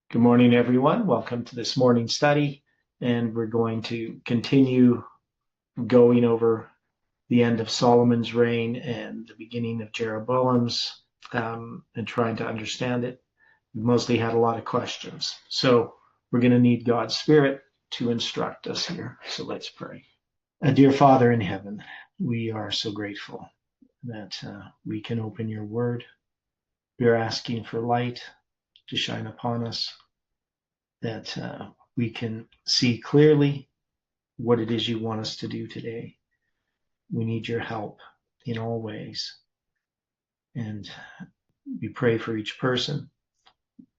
Good morning, everyone. Welcome to this morning study, and we're going to continue going over the end of Solomon's reign and the beginning of Jeroboam's, and trying to understand it. We mostly had a lot of questions, so we're going to need God's Spirit to instruct us here. So let's pray. Dear Father in heaven, we are so grateful that we can open your word. We are asking for light to shine upon us, that we can see clearly what it is you want us to do today. We need your help in all ways. And we pray for each person.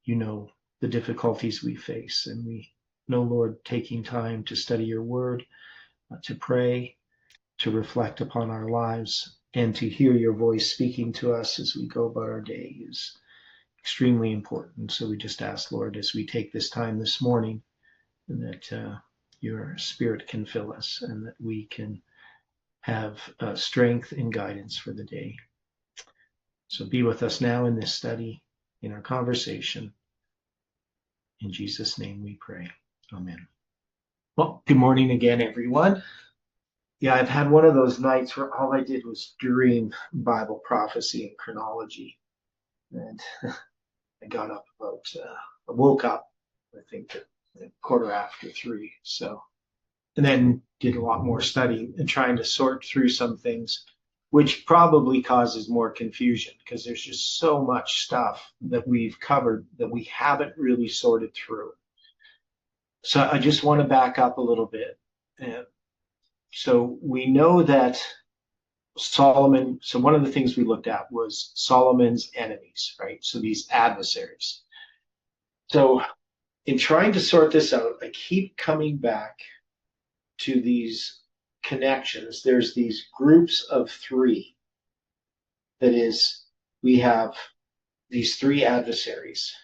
You know the difficulties we face. And we know, Lord, taking time to study your word, to pray, to reflect upon our lives, and to hear your voice speaking to us as we go about our day is extremely important. So we just ask, Lord, as we take this time this morning, that your Spirit can fill us and that we can have strength and guidance for the day. So be with us now in this study, in our conversation. In Jesus' name we pray. Amen. Well, good morning again, everyone. Yeah, I've had one of those nights where all I did was dream Bible prophecy and chronology. And I got up I woke up, I think, at 3:15. So, and then did a lot more study and trying to sort through some things, which probably causes more confusion because there's just so much stuff that we've covered that we haven't really sorted through. So I just want to back up a little bit. So we know that Solomon, so one of the things we looked at was Solomon's enemies, right? So these adversaries. So in trying to sort this out, I keep coming back to these connections. There's these groups of three. That is, we have these three adversaries.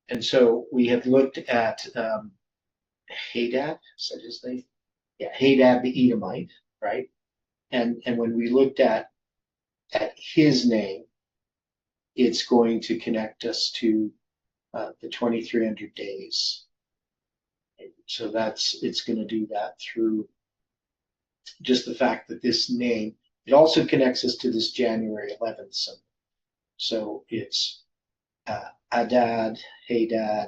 And so we have looked at Hadad, is that his name? Yeah, Hadad the Edomite, right? And when we looked at his name, it's going to connect us to the 2300 days. And so it's going to do that through just the fact that this name, it also connects us to this January 11th symbol. So it's Adad, Hadad,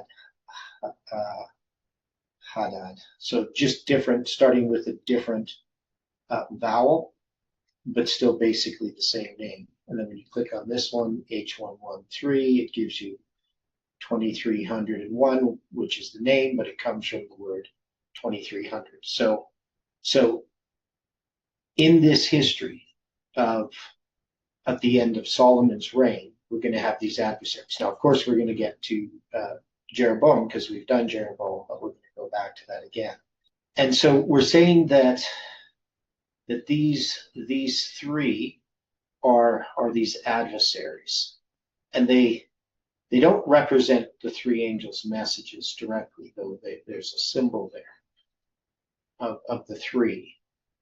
Hadad. So just different, starting with a different vowel, but still basically the same name. And then when you click on this one, H113, it gives you 2301, which is the name, but it comes from the word 2300. So in this history of at the end of Solomon's reign, we're going to have these adversaries. Now, of course, we're going to get to Jeroboam because we've done Jeroboam, but we're going to go back to that again. And so we're saying that these three are these adversaries, and they don't represent the three angels' messages directly, though there's a symbol there of the three.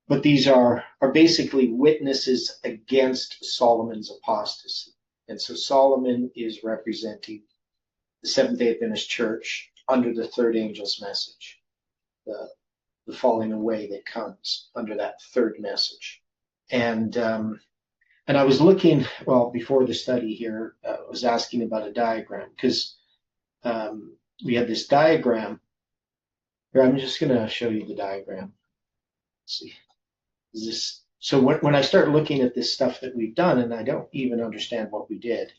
But these are basically witnesses against Solomon's apostasy. And so Solomon is representing the Seventh-day Adventist Church under the third angel's message, the falling away that comes under that third message. And I was looking, well, before the study here, I was asking about a diagram because we had this diagram. Here, I'm just going to show you the diagram. Let's see. So when I start looking at this stuff that we've done, and I don't even understand what we did.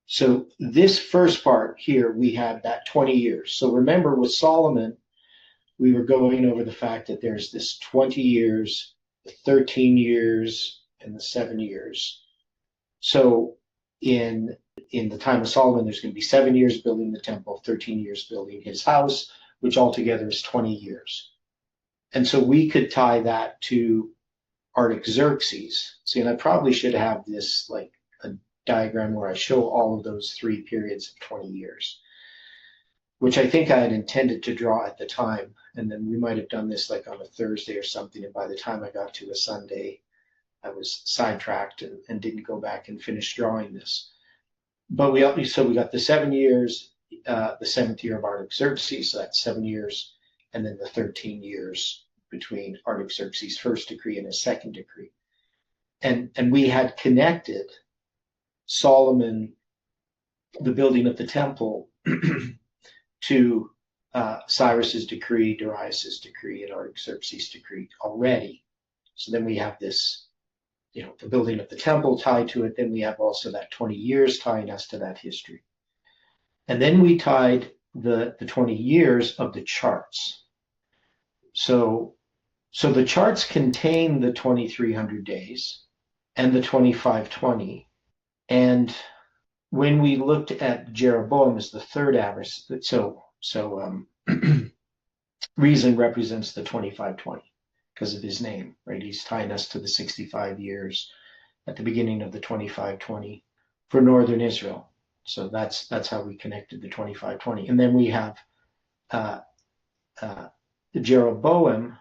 So this first part here, we have that 20 years. So remember with Solomon, we were going over the fact that there's this 20 years, the 13 years, and the 7 years. So in the time of Solomon, there's going to be 7 years building the temple, 13 years building his house, which altogether is 20 years. And so we could tie that to Artaxerxes. See, and I probably should have this like a diagram where I show all of those three periods of 20 years, which I think I had intended to draw at the time. And then we might have done this like on a Thursday or something. And by the time I got to a Sunday, I was sidetracked and didn't go back and finish drawing this. But we got the 7 years the 7th year of Artaxerxes, so that's 7 years, and then the 13 years between Artaxerxes' first decree and his second decree. And we had connected Solomon, the building of the temple, to Cyrus's decree, Darius's decree, and Artaxerxes' decree already. So then we have this, the building of the temple tied to it. Then we have also that 20 years tying us to that history. And then we tied the 20 years of the charts. So the charts contain the 2300 days and the 2520. And when we looked at Jeroboam as the third average, reason represents the 2520 because of his name, right? He's tying us to the 65 years at the beginning of the 2520 for northern Israel. So that's how we connected the 2520. And then we have Jeroboam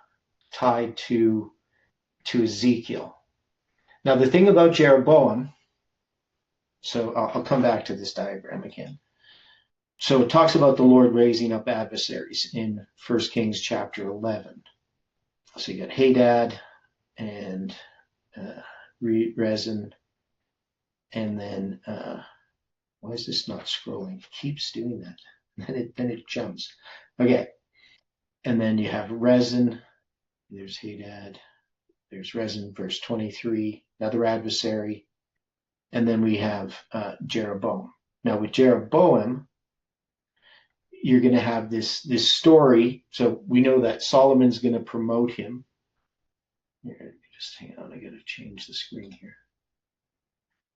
tied to Ezekiel. Now the thing about Jeroboam, so I'll come back to this diagram again. So it talks about the Lord raising up adversaries in 1 Kings chapter 11. So you got Hadad and Rezin, and then why is this not scrolling? It keeps doing that. Then it jumps. Okay, and then you have Rezin. There's Hadad. There's Rezin, verse 23, another adversary. And then we have Jeroboam. Now with Jeroboam, you're going to have this story. So we know that Solomon's going to promote him. Here, just hang on, I got to change the screen here.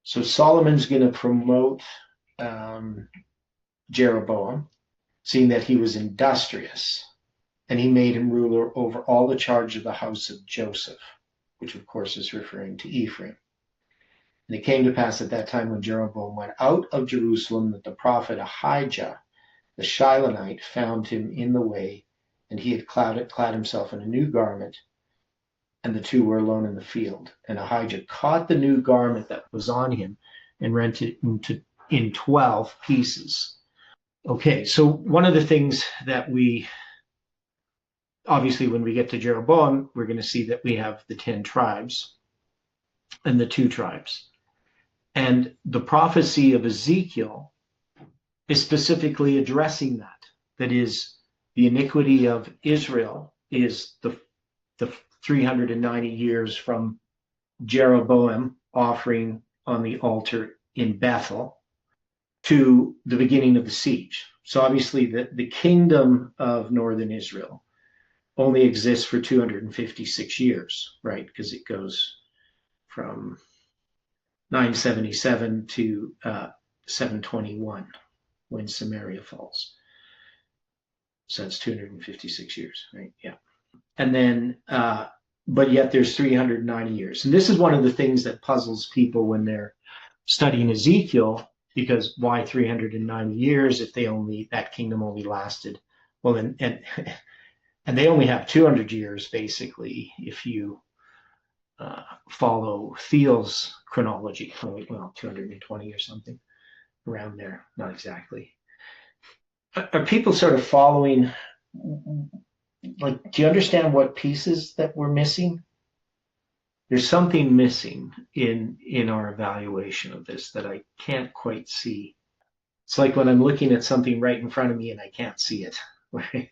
So Solomon's going to promote Jeroboam, seeing that he was industrious, and he made him ruler over all the charge of the house of Joseph, which of course is referring to Ephraim. And it came to pass at that time when Jeroboam went out of Jerusalem that the prophet Ahijah, the Shilonite, found him in the way, and he had clad himself in a new garment, and the two were alone in the field. And Ahijah caught the new garment that was on him and rent it in 12 pieces. Okay, so one of the things that obviously when we get to Jeroboam, we're going to see that we have the 10 tribes and the 2 tribes. And the prophecy of Ezekiel is specifically addressing that. That is, the iniquity of Israel is the 390 years from Jeroboam offering on the altar in Bethel to the beginning of the siege. So obviously the kingdom of northern Israel only exists for 256 years, right? Because it goes from 977 to 721 when Samaria falls. So that's 256 years, right? Yeah. And then, but yet there's 390 years. And this is one of the things that puzzles people when they're studying Ezekiel, because why 390 years if that kingdom only lasted, well, and they only have 200 years basically if you follow Theo's chronology, well, 220 or something around there, not exactly. Are people sort of following, like, do you understand what pieces that we're missing? There's something missing in our evaluation of this that I can't quite see. It's like when I'm looking at something right in front of me and I can't see it. Right?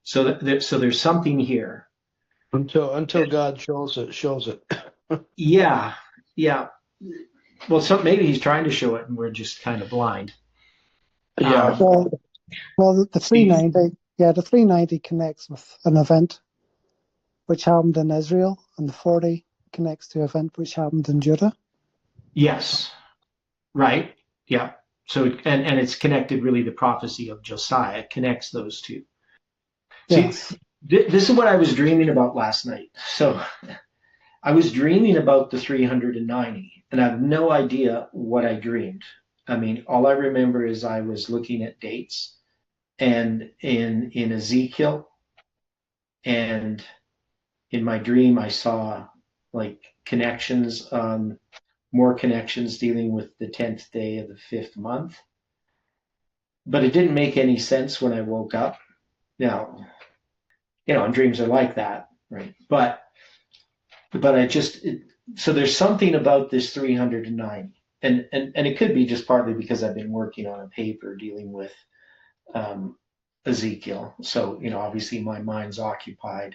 So there's something here. Until God shows it. Yeah. Well, maybe he's trying to show it and we're just kind of blind. Yeah. Well, the 390, the 390 connects with an event which happened in Israel, and the 40 connects to an event which happened in Judah. Yes. Right. Yeah. So and it's connected really the prophecy of Josiah. It connects those two. Yes. See, this is what I was dreaming about last night. So I was dreaming about the 390, and I have no idea what I dreamed. I mean, all I remember is I was looking at dates, and in Ezekiel, and in my dream I saw like connections, more connections dealing with the 10th day of the 5th month. but it didn't make any sense when I woke up. Now, and dreams are like that, right? But so there's something about this 390, and it could be just partly because I've been working on a paper dealing with Ezekiel. So, obviously my mind's occupied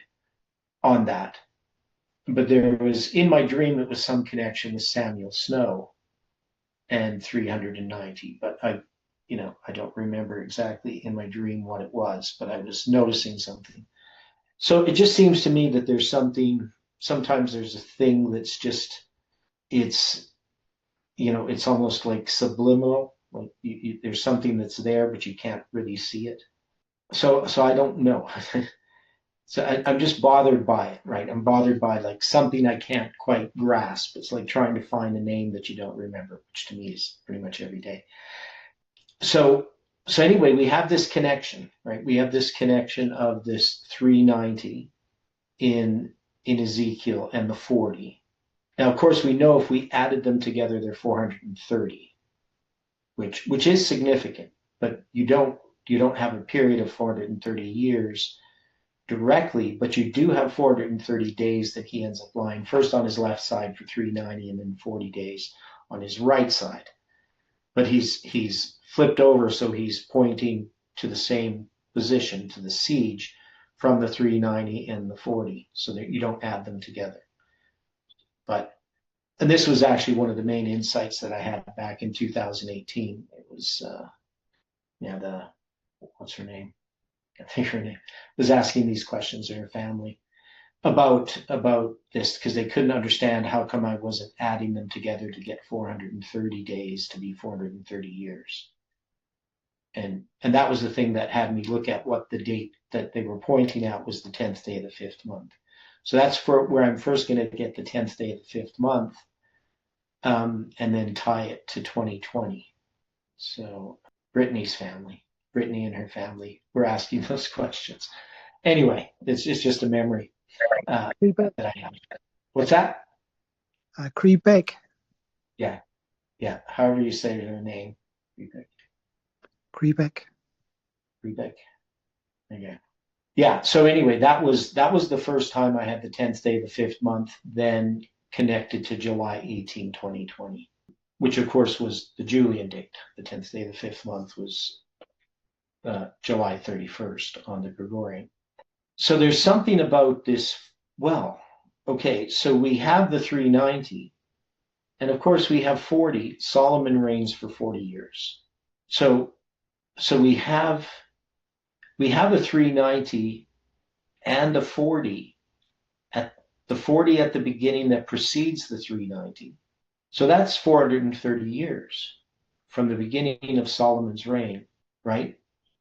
on that. But there was, in my dream, it was some connection with Samuel Snow and 390. But I don't remember exactly in my dream what it was, but I was noticing something. So it just seems to me that there's something, sometimes there's a thing that's just, it's almost like subliminal. Like there's something that's there, but you can't really see it. So I don't know. So I'm just bothered by it, right? I'm bothered by like something I can't quite grasp. It's like trying to find a name that you don't remember, which to me is pretty much every day. So anyway, we have this connection, right? We have this connection of this 390 in Ezekiel and the 40. Now, of course, we know if we added them together, they're 430, which is significant, but you don't have a period of 430 years directly, but you do have 430 days that he ends up lying first on his left side for 390 and then 40 days on his right side. But he's flipped over, so he's pointing to the same position, to the siege, from the 390 and the 40, so that you don't add them together. And this was actually one of the main insights that I had back in 2018. It was, what's her name? I think her name was asking these questions in her family about this, because they couldn't understand how come I wasn't adding them together to get 430 days to be 430 years. And that was the thing that had me look at what the date that they were pointing out was the 10th day of the 5th month. So that's where I'm first going to get the 10th day of the 5th month, and then tie it to 2020. So Brittany and her family were asking those questions. Anyway, it's just a memory that I have. What's that? Creebeck. Yeah. However you say her name. Creebeck. Okay. Yeah. So anyway, that was the first time I had the 10th day of the 5th month, then connected to July 18, 2020, which of course was the Julian date. The 10th day of the 5th month was July 31st on the Gregorian. So there's something about this. Well, okay, so we have the 390, and of course we have 40. Solomon reigns for 40 years. So we have a 390 and a 40 at the beginning that precedes the 390. So that's 430 years from the beginning of Solomon's reign, right,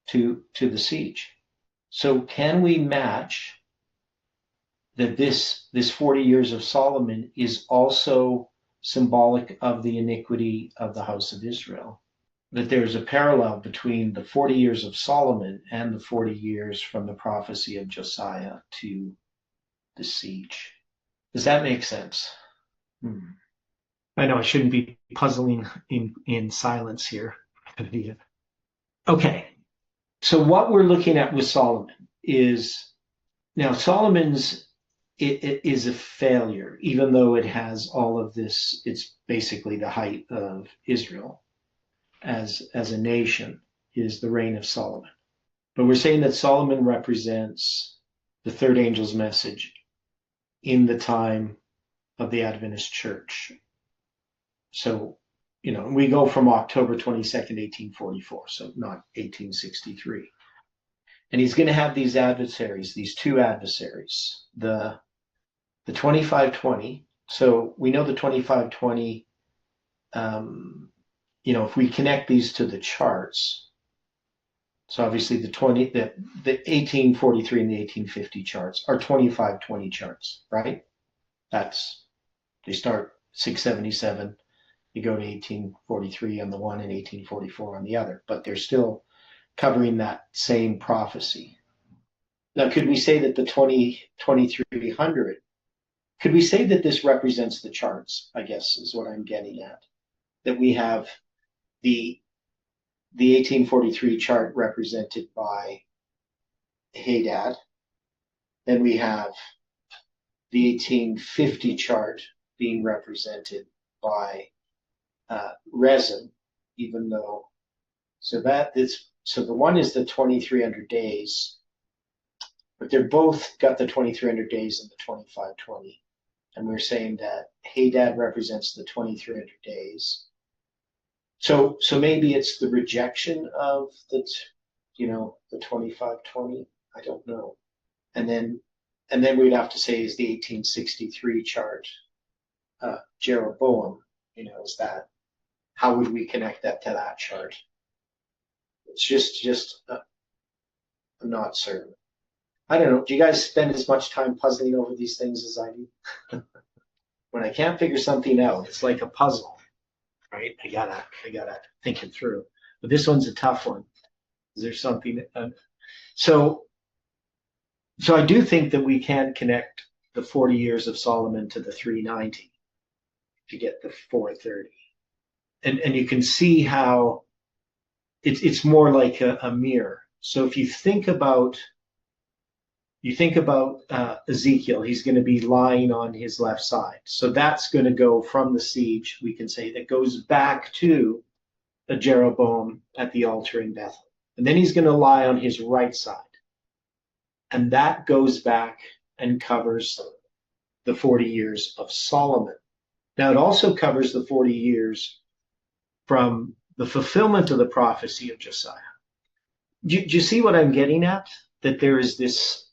to the siege. So can we match that this 40 years of Solomon is also symbolic of the iniquity of the house of Israel? That there's a parallel between the 40 years of Solomon and the 40 years from the prophecy of Josiah to the siege. Does that make sense? I know I shouldn't be puzzling in silence here. Okay. So what we're looking at with Solomon is, now Solomon's, it is a failure, even though it has all of this. It's basically the height of Israel as a nation is the reign of Solomon. But we're saying that Solomon represents the third angel's message in the time of the Adventist Church. So, we go from October 22nd, 1844, so not 1863. And he's going to have these adversaries, these two adversaries, the 2520. So we know the 2520, if we connect these to the charts, so obviously the 1843 and the 1850 charts are 2520 charts, right? They start 677, you go to 1843 on the one and 1844 on the other, but they're still covering that same prophecy. Now, could we say that the 2300, could we say that this represents the charts, I guess is what I'm getting at, that we have the the 1843 chart represented by Hadad. Then we have the 1850 chart being represented by Rezin, even though, so the one is the 2300 days, but they're both got the 2300 days and the 2520. And we're saying that Hadad represents the 2300 days. So maybe it's the rejection of the 2520. I don't know. And then we'd have to say is the 1863 chart, Jeroboam. Is that, how would we connect that to that chart? It's just I'm not certain. I don't know. Do you guys spend as much time puzzling over these things as I do? When I can't figure something out, it's like a puzzle, right? I gotta think it through. But this one's a tough one. Is there something? So I do think that we can connect the 40 years of Solomon to the 390 to get the 430, and you can see how it's more like a mirror. So if you think about Ezekiel, he's going to be lying on his left side. So that's going to go from the siege, we can say, that goes back to a Jeroboam at the altar in Bethel. And then he's going to lie on his right side. And that goes back and covers the 40 years of Solomon. Now, it also covers the 40 years from the fulfillment of the prophecy of Josiah. Do you see what I'm getting at? That there is this,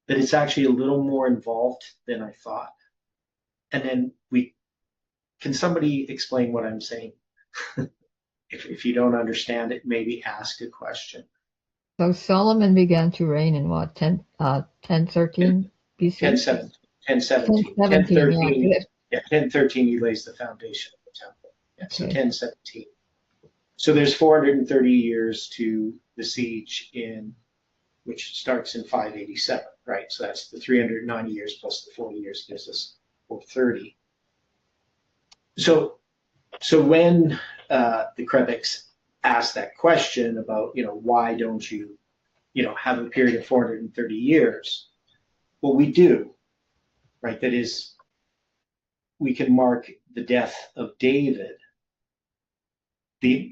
that it's actually a little more involved than I thought. And then can somebody explain what I'm saying? If you don't understand it, maybe ask a question. So Solomon began to reign in what, 1013 BC? 1017. 1013. Yeah, 1013 he lays the foundation of the temple. Yeah, so 1017. So there's 430 years to the siege which starts in 587, right? So that's the 390 years plus the 40 years gives us 430. So when the Krebeks asked that question about, why don't you, have a period of 430 years? Well, we do, right? That is, we can mark the death of David,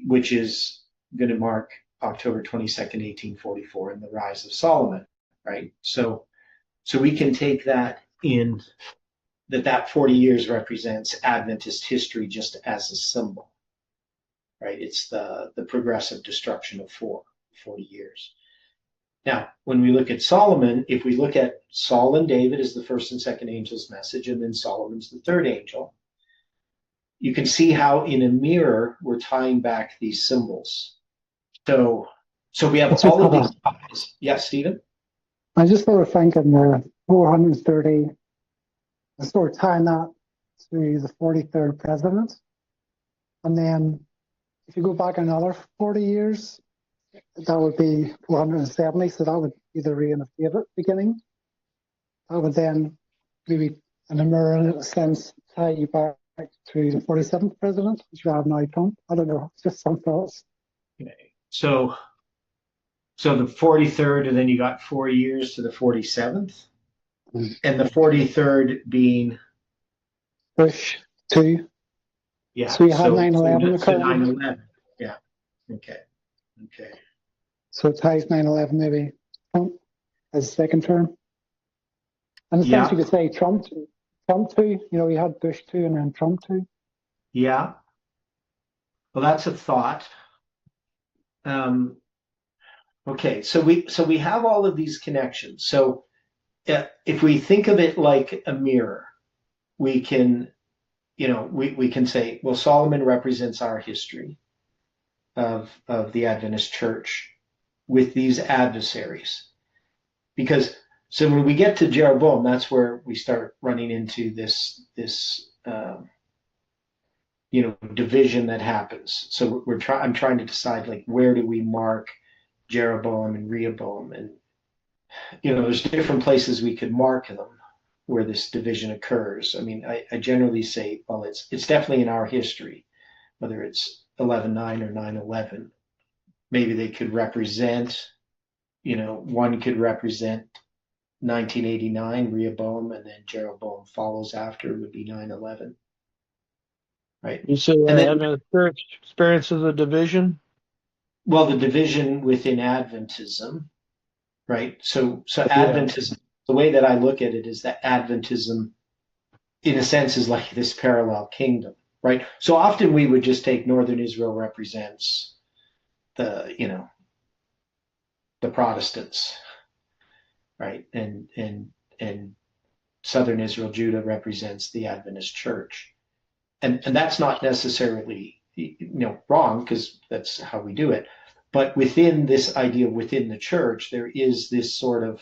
which is going to mark October 22nd, 1844, and the rise of Solomon, right? So we can take that in that 40 years represents Adventist history just as a symbol, right? It's the progressive destruction of 40 years. Now, when we look at Solomon, if we look at Saul and David as the first and second angel's message, and then Solomon's the third angel, you can see how in a mirror we're tying back these symbols. So we have all of these ties. Yes, Stephen? I just sort of thinking the 430, I sort of tying that to the 43rd president. And then if you go back another 40 years, that would be 470. So that would be the reign of David beginning. That would then maybe, in a mirror, in a sense, tie you back to the 47th president, which we have now Trump. I don't know, just some thoughts. Okay. So the 43rd, and then you got 4 years to the 47th, and the 43rd being Bush 2. Yeah. So you have 9/11 So occurring. 9/11. Yeah. Okay. So it ties 9/11 maybe Trump as second term. And in a sense you could say Trump 2. You had Bush 2 and then Trump 2. Yeah. Well, that's a thought. Okay, so we have all of these connections. So if we think of it like a mirror, we can, we can say, well, Solomon represents our history of the Adventist Church with these adversaries. Because so when we get to Jeroboam, that's where we start running into this division that happens. So I'm trying to decide, like, where do we mark Jeroboam and Rehoboam, and there's different places we could mark them where this division occurs. I mean, I generally say, well, it's definitely in our history, whether it's 11:9 or 9/11. maybe they could represent, one could represent 1989, Rehoboam, and then Jeroboam follows after, would be 9/11, right? You say And then, having experience of the division? well, the division within Adventism, right? So Adventism, the way that I look at it is that Adventism, in a sense, is like this parallel kingdom, right? So often we would just take Northern Israel represents the, the Protestants, right? And Southern Israel, Judah represents the Adventist Church. And that's not necessarily, wrong, because that's how we do it. But within this idea, within the church, there is this sort of,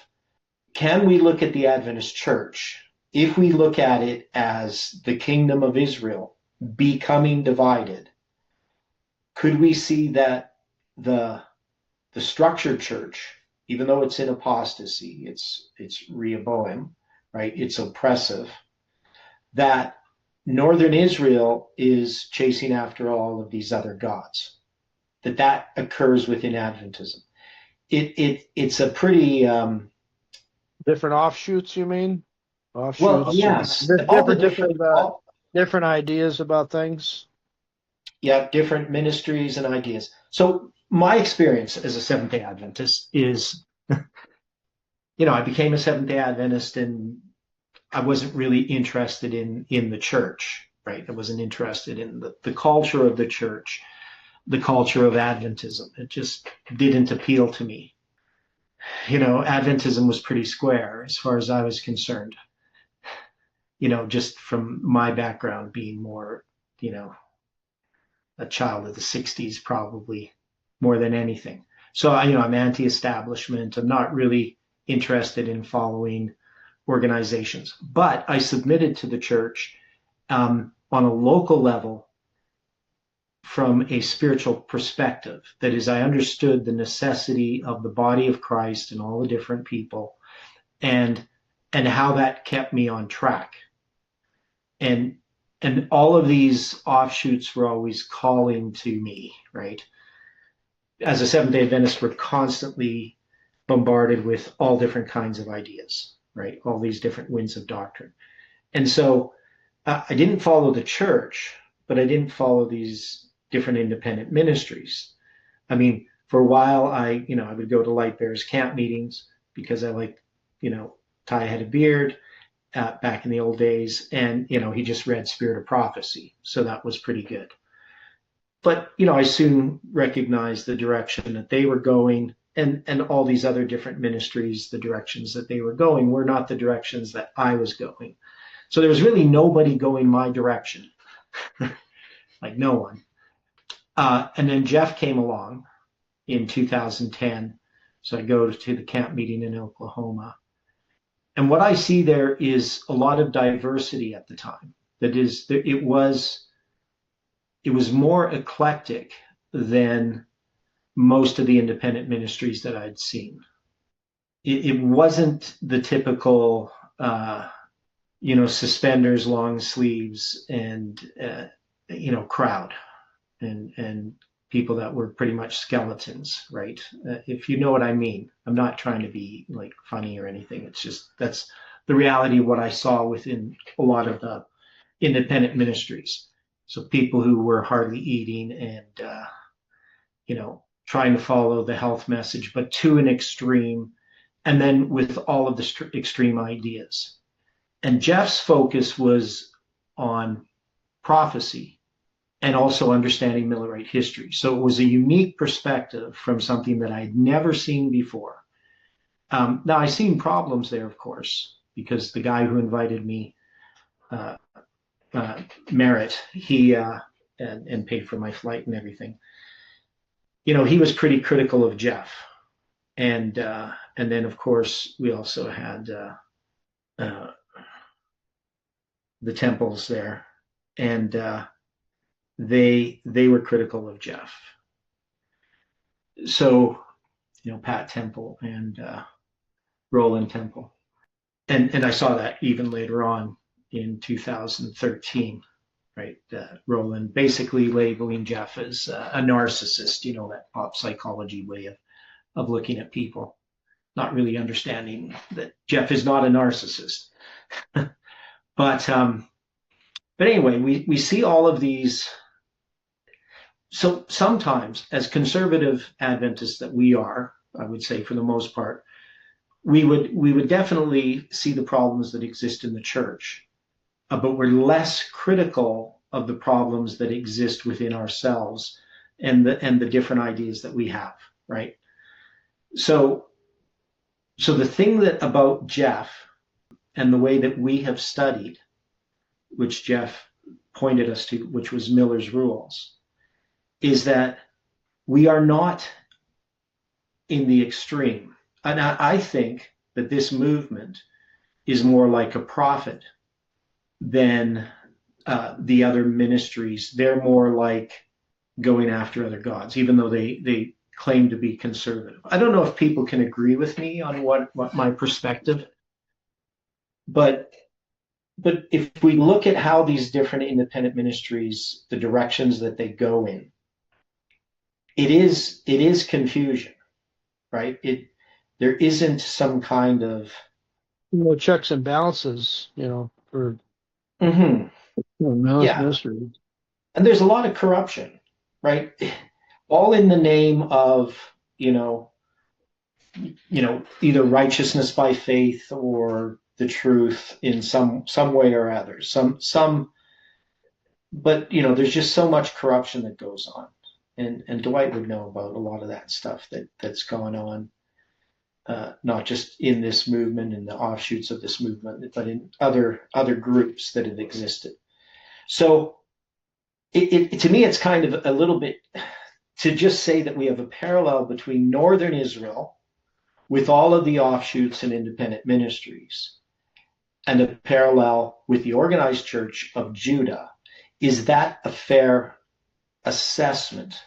can we look at the Adventist Church, if we look at it as the kingdom of Israel becoming divided, could we see that the structured church, even though it's in apostasy, it's Rehoboam, right? It's oppressive, that Northern Israel is chasing after all of these other gods, that occurs within Adventism. It's a pretty Different offshoots, you mean? Offshoots. Well, yes, Different ideas about things. Yeah, different ministries and ideas. So my experience as a Seventh-day Adventist is, I became a Seventh-day Adventist and I wasn't really interested in the church, right? I wasn't interested in the culture of the church, the culture of Adventism. It just didn't appeal to me. Adventism was pretty square as far as I was concerned. Just from my background being more, a child of the 60s, probably more than anything. So, I'm anti-establishment. I'm not really interested in following organizations, but I submitted to the church on a local level from a spiritual perspective. That is, I understood the necessity of the body of Christ and all the different people, and how that kept me on track. And all of these offshoots were always calling to me, right? As a Seventh-day Adventist, we're constantly bombarded with all different kinds of ideas, right? All these different winds of doctrine. And so I didn't follow the church, but I didn't follow these different independent ministries. I mean, for a while, I would go to Light Bearers camp meetings because I liked, Ty had a beard back in the old days, and, he just read Spirit of Prophecy. So that was pretty good. But, I soon recognized the direction that they were going, and all these other different ministries, the directions that they were going were not the directions that I was going. So there was really nobody going my direction, like no one. And then Jeff came along in 2010. So I go to the camp meeting in Oklahoma. And what I see there is a lot of diversity at the time. That is, it was more eclectic than most of the independent ministries that I'd seen. It wasn't the typical, suspenders, long sleeves, and crowd, and people that were pretty much skeletons, right? If you know what I mean. I'm not trying to be like funny or anything. It's just that's the reality of what I saw within a lot of the independent ministries. So people who were hardly eating and trying to follow the health message, but to an extreme, and then with all of the extreme ideas. And Jeff's focus was on prophecy and also understanding Millerite history. So it was a unique perspective from something that I'd never seen before. Now, I've seen problems there, of course, because the guy who invited me, Merritt, he and paid for my flight and everything. He was pretty critical of Jeff, and then of course we also had the temples there, and they were critical of Jeff. So Pat Temple and Roland Temple, and I saw that even later on in 2013. right? Roland basically labeling Jeff as a narcissist, that pop psychology way of looking at people, not really understanding that Jeff is not a narcissist. But anyway, we see all of these. So sometimes, as conservative Adventists that we are, I would say for the most part, we would definitely see the problems that exist in the church, but we're less critical of the problems that exist within ourselves and the different ideas that we have, right? So the thing that about Jeff and the way that we have studied, which Jeff pointed us to, which was Miller's rules, is that we are not in the extreme. And I think that this movement is more like a prophet than the other ministries. They're more like going after other gods, even though they claim to be conservative. I don't know if people can agree with me on what my perspective, but if we look at how these different independent ministries, the directions that they go in, it is confusion, right? There isn't some kind of checks and balances, for mm-hmm. ministry. And there's a lot of corruption, right? All in the name of either righteousness by faith or the truth in some way or other. But there's just so much corruption that goes on. And Dwight would know about a lot of that stuff that's gone on, not just in this movement and the offshoots of this movement, but in other groups that have existed. So to me, it's kind of a little bit to just say that we have a parallel between northern Israel with all of the offshoots and independent ministries and a parallel with the organized church of Judah. Is that a fair assessment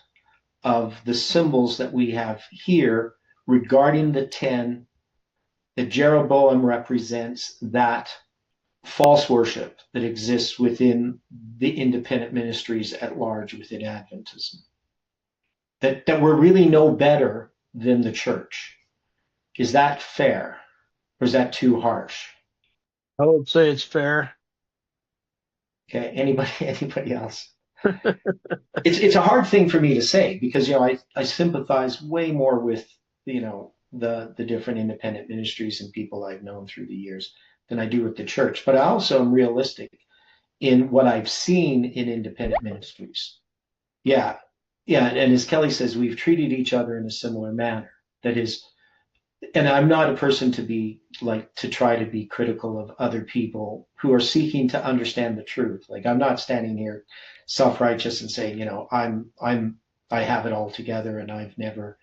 of the symbols that we have here regarding the 10 that Jeroboam represents, that false worship that exists within the independent ministries at large within Adventism? That we're really no better than the church. Is that fair, or is that too harsh? I would say it's fair. Okay, anybody else? It's a hard thing for me to say because I sympathize way more with the different independent ministries and people I've known through the years than I do with the church. But I also am realistic in what I've seen in independent ministries. Yeah, and as Kelly says, we've treated each other in a similar manner. That is, and I'm not a person to try to be critical of other people who are seeking to understand the truth. Like, I'm not standing here self-righteous and saying, I have it all together and I've never,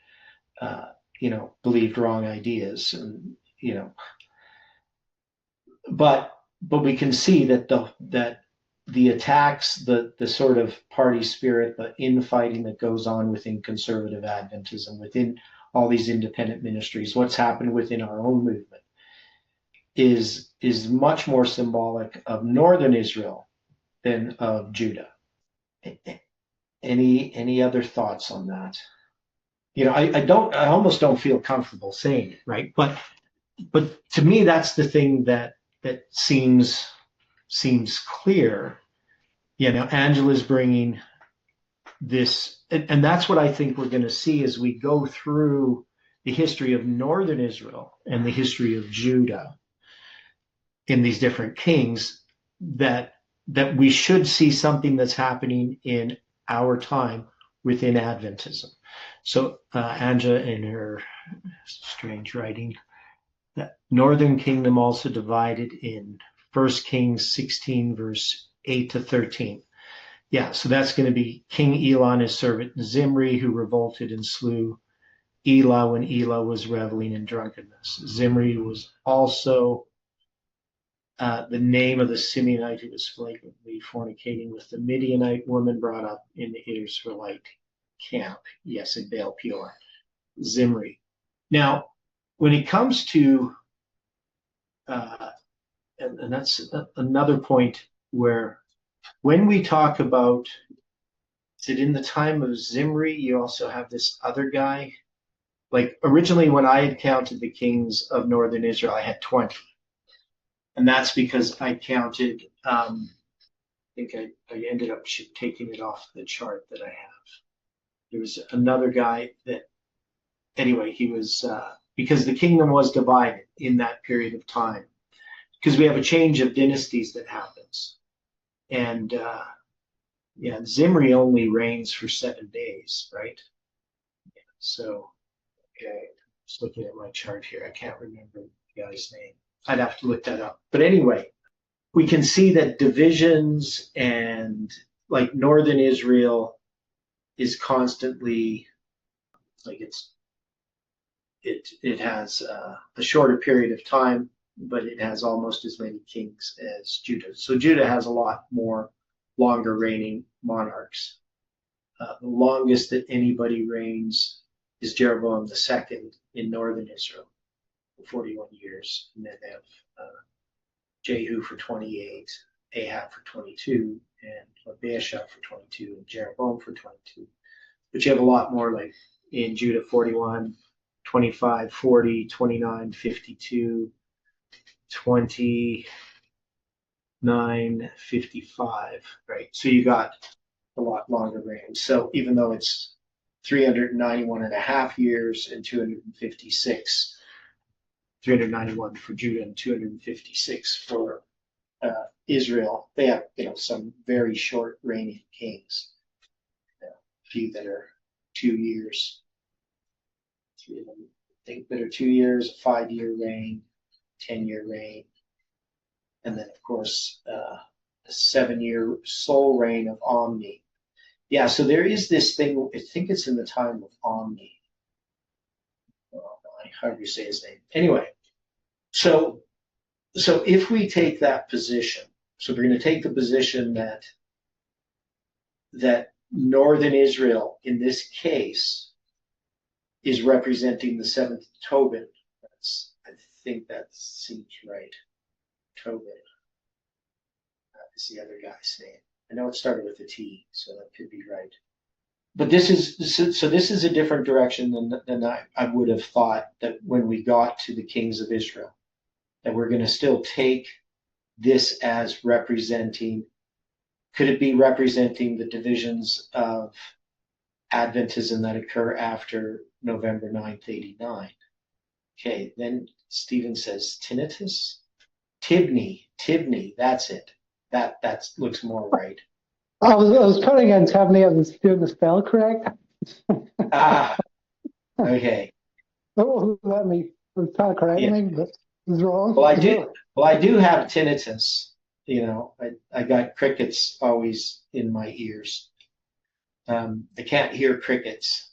believed wrong ideas, and but we can see that the attacks, the sort of party spirit, the infighting that goes on within conservative Adventism, within all these independent ministries, what's happened within our own movement is much more symbolic of northern Israel than of Judah. Any other thoughts on that? I almost don't feel comfortable saying it, right? But to me, that's the thing that seems clear. Angela's bringing this, and that's what I think we're going to see as we go through the history of northern Israel and the history of Judah in these different kings, that we should see something that's happening in our time within Adventism. So Angela, in her strange writing, that northern kingdom also divided in 1 Kings 16, verse 8 to 13. Yeah, so that's going to be King Elah and his servant Zimri, who revolted and slew Elah when Elah was reveling in drunkenness. Zimri was also the name of the Simeonite who was flagrantly fornicating with the Midianite woman brought up in the Israelite camp. Yes, in Baal Peor. Zimri. Now, when it comes to, and that's another point where when we talk about, is it in the time of Zimri, you also have this other guy? Like originally when I had counted the kings of northern Israel, I had 20. And that's because I counted, I think I ended up taking it off the chart that I have. There was another guy that, anyway, he was, because the kingdom was divided in that period of time. Because we have a change of dynasties that happens. And Zimri only reigns for 7 days, right? Yeah, so, okay, just looking at my chart here. I can't remember the guy's name. I'd have to look that up. But anyway, we can see that divisions and like northern Israel is constantly, like it has a shorter period of time, but it has almost as many kings as Judah. So Judah has a lot more longer reigning monarchs. The longest that anybody reigns is Jeroboam II in northern Israel, 41 years. And then they have Jehu for 28, Ahab for 22, and Baasha for 22, and Jeroboam for 22. But you have a lot more, like in Judah, 41, 25, 40, 29, 52, 29, 55, right? So you got a lot longer reign. So even though it's 391 and a half years and 256, 391 for Judah and 256 for Israel, they have some very short reigning kings. A few that are 2 years. 3 of them, I think, that are 2 years, a 5-year reign, 10-year reign, and then of course a 7-year sole reign of Omni. Yeah, so there is this thing. I think it's in the time of Omni. However you say his name. Anyway, so if we take that position, so we're going to take the position that northern Israel in this case is representing the 7th Tobit. I think that seems right. Tobit is the other guy's name. I know it started with a T, so that could be right. But this is a different direction than I would have thought, that when we got to the kings of Israel, that we're going to still take this as representing, could it be representing the divisions of Adventism that occur after November 9th, 89? Okay, then Stephen says tinnitus? Tibni, that's it. That looks more right. I was putting in Tebni. I was doing the spell correct. Okay. Oh, let me try to correct me, but it was wrong. Well, I do have tinnitus. I got crickets always in my ears. I can't hear crickets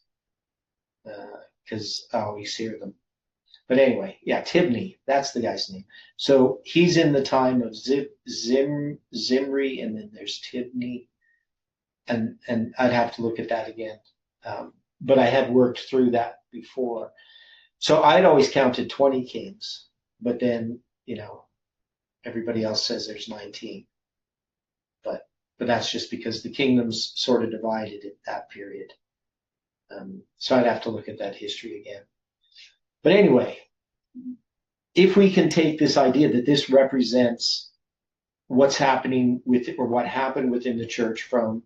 because I always hear them. But anyway, yeah, Tibni, that's the guy's name. So he's in the time of Zimri, and then there's Tibni, and I'd have to look at that again. But I had worked through that before. So I'd always counted 20 kings, but then, everybody else says there's 19. But that's just because the kingdoms sort of divided at that period. So I'd have to look at that history again. But anyway, if we can take this idea that this represents what's happening or what happened within the church from,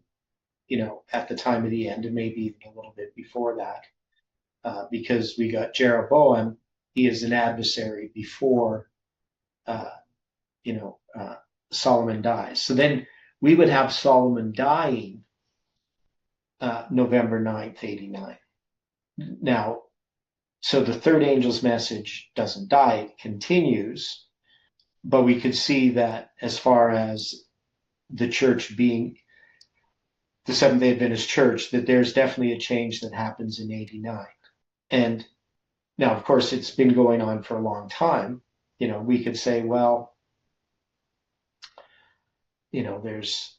at the time of the end, and maybe even a little bit before that, because we got Jeroboam, he is an adversary before, Solomon dies. So then we would have Solomon dying November 9th, 89. Now, so the third angel's message doesn't die, it continues, but we could see that as far as the church being the Seventh-day Adventist Church, that there's definitely a change that happens in 89. And now, of course, it's been going on for a long time. We could say, well, there's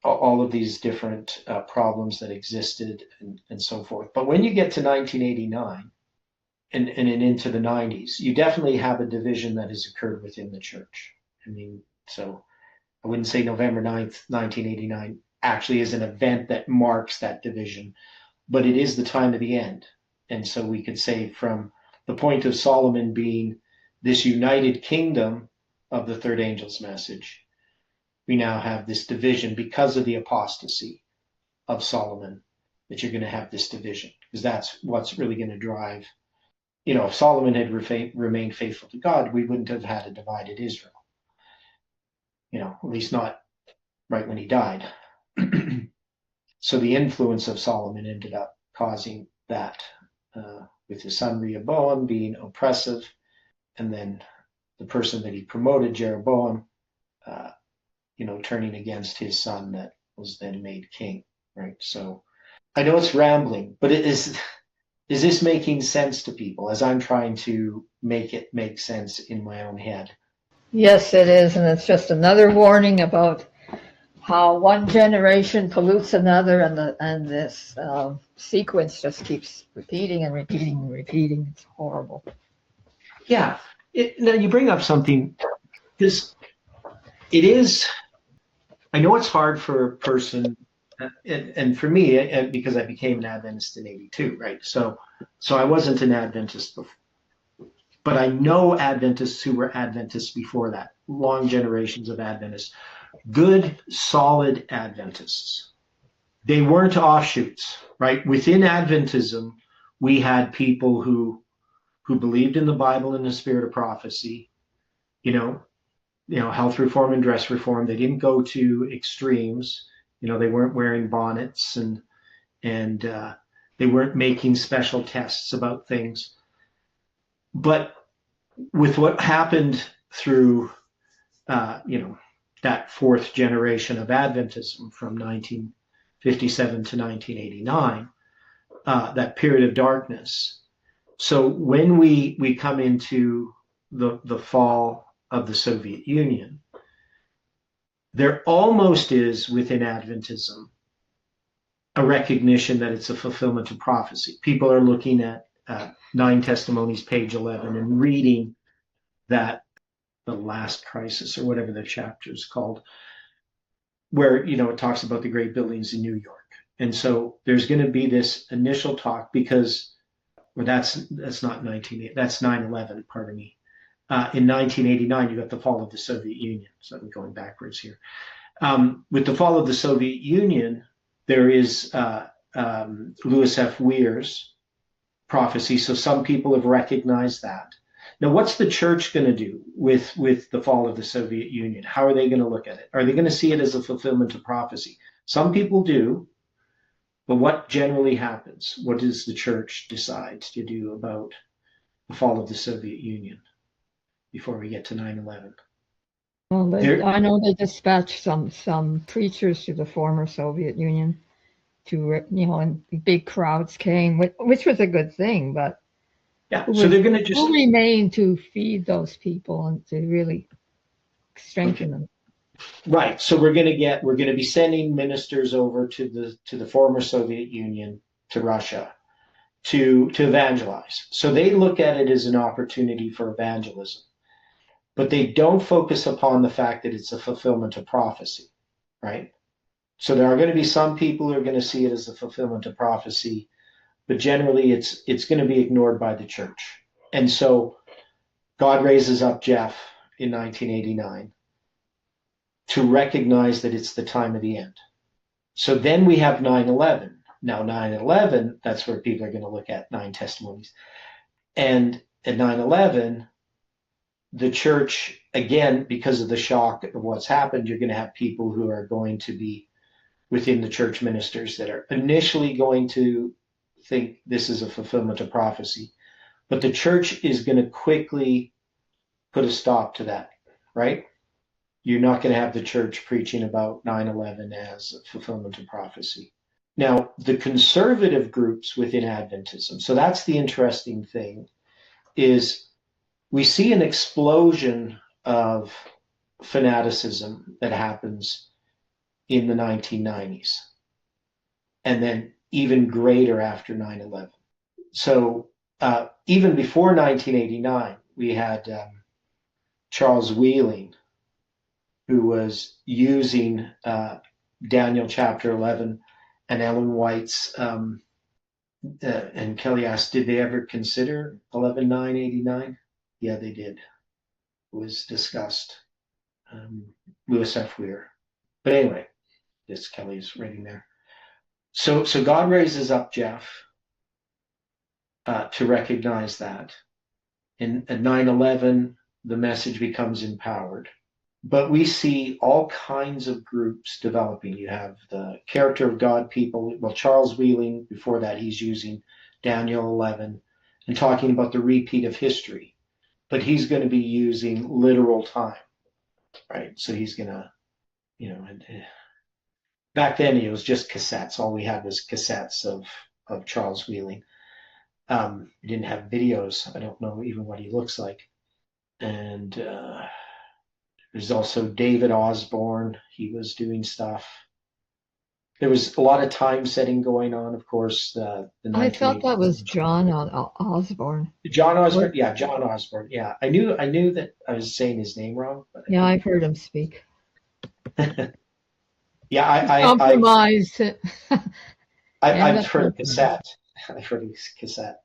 all of these different problems that existed and so forth. But when you get to 1989, and into the 90s, you definitely have a division that has occurred within the church. I mean, so I wouldn't say November 9th, 1989 actually is an event that marks that division, but it is the time of the end. And so we could say from the point of Solomon being this united kingdom of the third angel's message, we now have this division because of the apostasy of Solomon, that you're going to have this division, because that's what's really going to drive. If Solomon had remained faithful to God, we wouldn't have had a divided Israel. At least not right when he died. So the influence of Solomon ended up causing that, with his son Rehoboam being oppressive, and then the person that he promoted, Jeroboam, turning against his son that was then made king, right? So I know it's rambling, but is this making sense to people as I'm trying to make it make sense in my own head? Yes, it is, and it's just another warning about how one generation pollutes another, and this sequence just keeps repeating and repeating and repeating. It's horrible. Yeah. Now you bring up something, because it is. I know it's hard for a person, and for me, because I became an Adventist in '82, right? So I wasn't an Adventist before, but I know Adventists who were Adventists before that, long generations of Adventists, good, solid Adventists. They weren't offshoots, right? Within Adventism, we had people who believed in the Bible and the spirit of prophecy, health reform and dress reform. They didn't go to extremes. They weren't wearing bonnets and they weren't making special tests about things. But with what happened through, that fourth generation of Adventism from 1957 to 1989, that period of darkness. So when we come into the fall of the Soviet Union, there almost is within Adventism a recognition that it's a fulfillment of prophecy. People are looking at 9 Testimonies, page 11, and reading that the last crisis, or whatever the chapter is called, where it talks about the great buildings in New York. And so there's going to be this initial talk, because that's not 9/11, pardon me. In 1989, you got the fall of the Soviet Union. So I'm going backwards here. With the fall of the Soviet Union, there is Louis F. Weir's prophecy. So some people have recognized that. Now, what's the church going to do with the fall of the Soviet Union? How are they going to look at it? Are they going to see it as a fulfillment of prophecy? Some people do. But what generally happens? What does the church decide to do about the fall of the Soviet Union before we get to 9/11? Well, I know they dispatched some preachers to the former Soviet Union to, and big crowds came, which was a good thing, but yeah, so they're going to just who remained to feed those people and to really strengthen them. Right. So we're going to be sending ministers over to the former Soviet Union, to Russia, to evangelize. So they look at it as an opportunity for evangelism, but they don't focus upon the fact that it's a fulfillment of prophecy, right? So there are going to be some people who are going to see it as a fulfillment of prophecy, but generally it's going to be ignored by the church. And so God raises up Jeff in 1989 to recognize that it's the time of the end. So then we have 9/11. Now 9/11, that's where people are going to look at 9 Testimonies. And at 9/11, the church, again, because of the shock of what's happened, you're going to have people who are going to be within the church ministers that are initially going to think this is a fulfillment of prophecy. But the church is going to quickly put a stop to that, right? You're not going to have the church preaching about 9/11 as a fulfillment of prophecy. Now, the conservative groups within Adventism, so that's the interesting thing, is we see an explosion of fanaticism that happens in the 1990s, and then even greater after 9/11. So even before 1989, we had Charles Wheeling, who was using Daniel chapter 11 and Ellen White's, and Kelly asked, did they ever consider 11:989? Yeah, they did. It was discussed. Lewis F. Weir. But anyway, this Kelly's writing there. So God raises up Jeff to recognize that. In at 9/11, the message becomes empowered. But we see all kinds of groups developing. You have the character of God people. Well, Charles Wheeling, before that, he's using Daniel 11 and talking about the repeat of history. But he's going to be using literal time, right? So he's going to, back then it was just cassettes. All we had was cassettes of Charles Wheeling. We didn't have videos. I don't know even what he looks like. And there's also David Osborne. He was doing stuff. There was a lot of time setting going on, of course. I thought that was John Osborne. John Osborne, yeah, John Osborne, yeah. I knew that I was saying his name wrong. But yeah, I've heard him speak. Yeah, I've heard cassette. I've heard his cassette.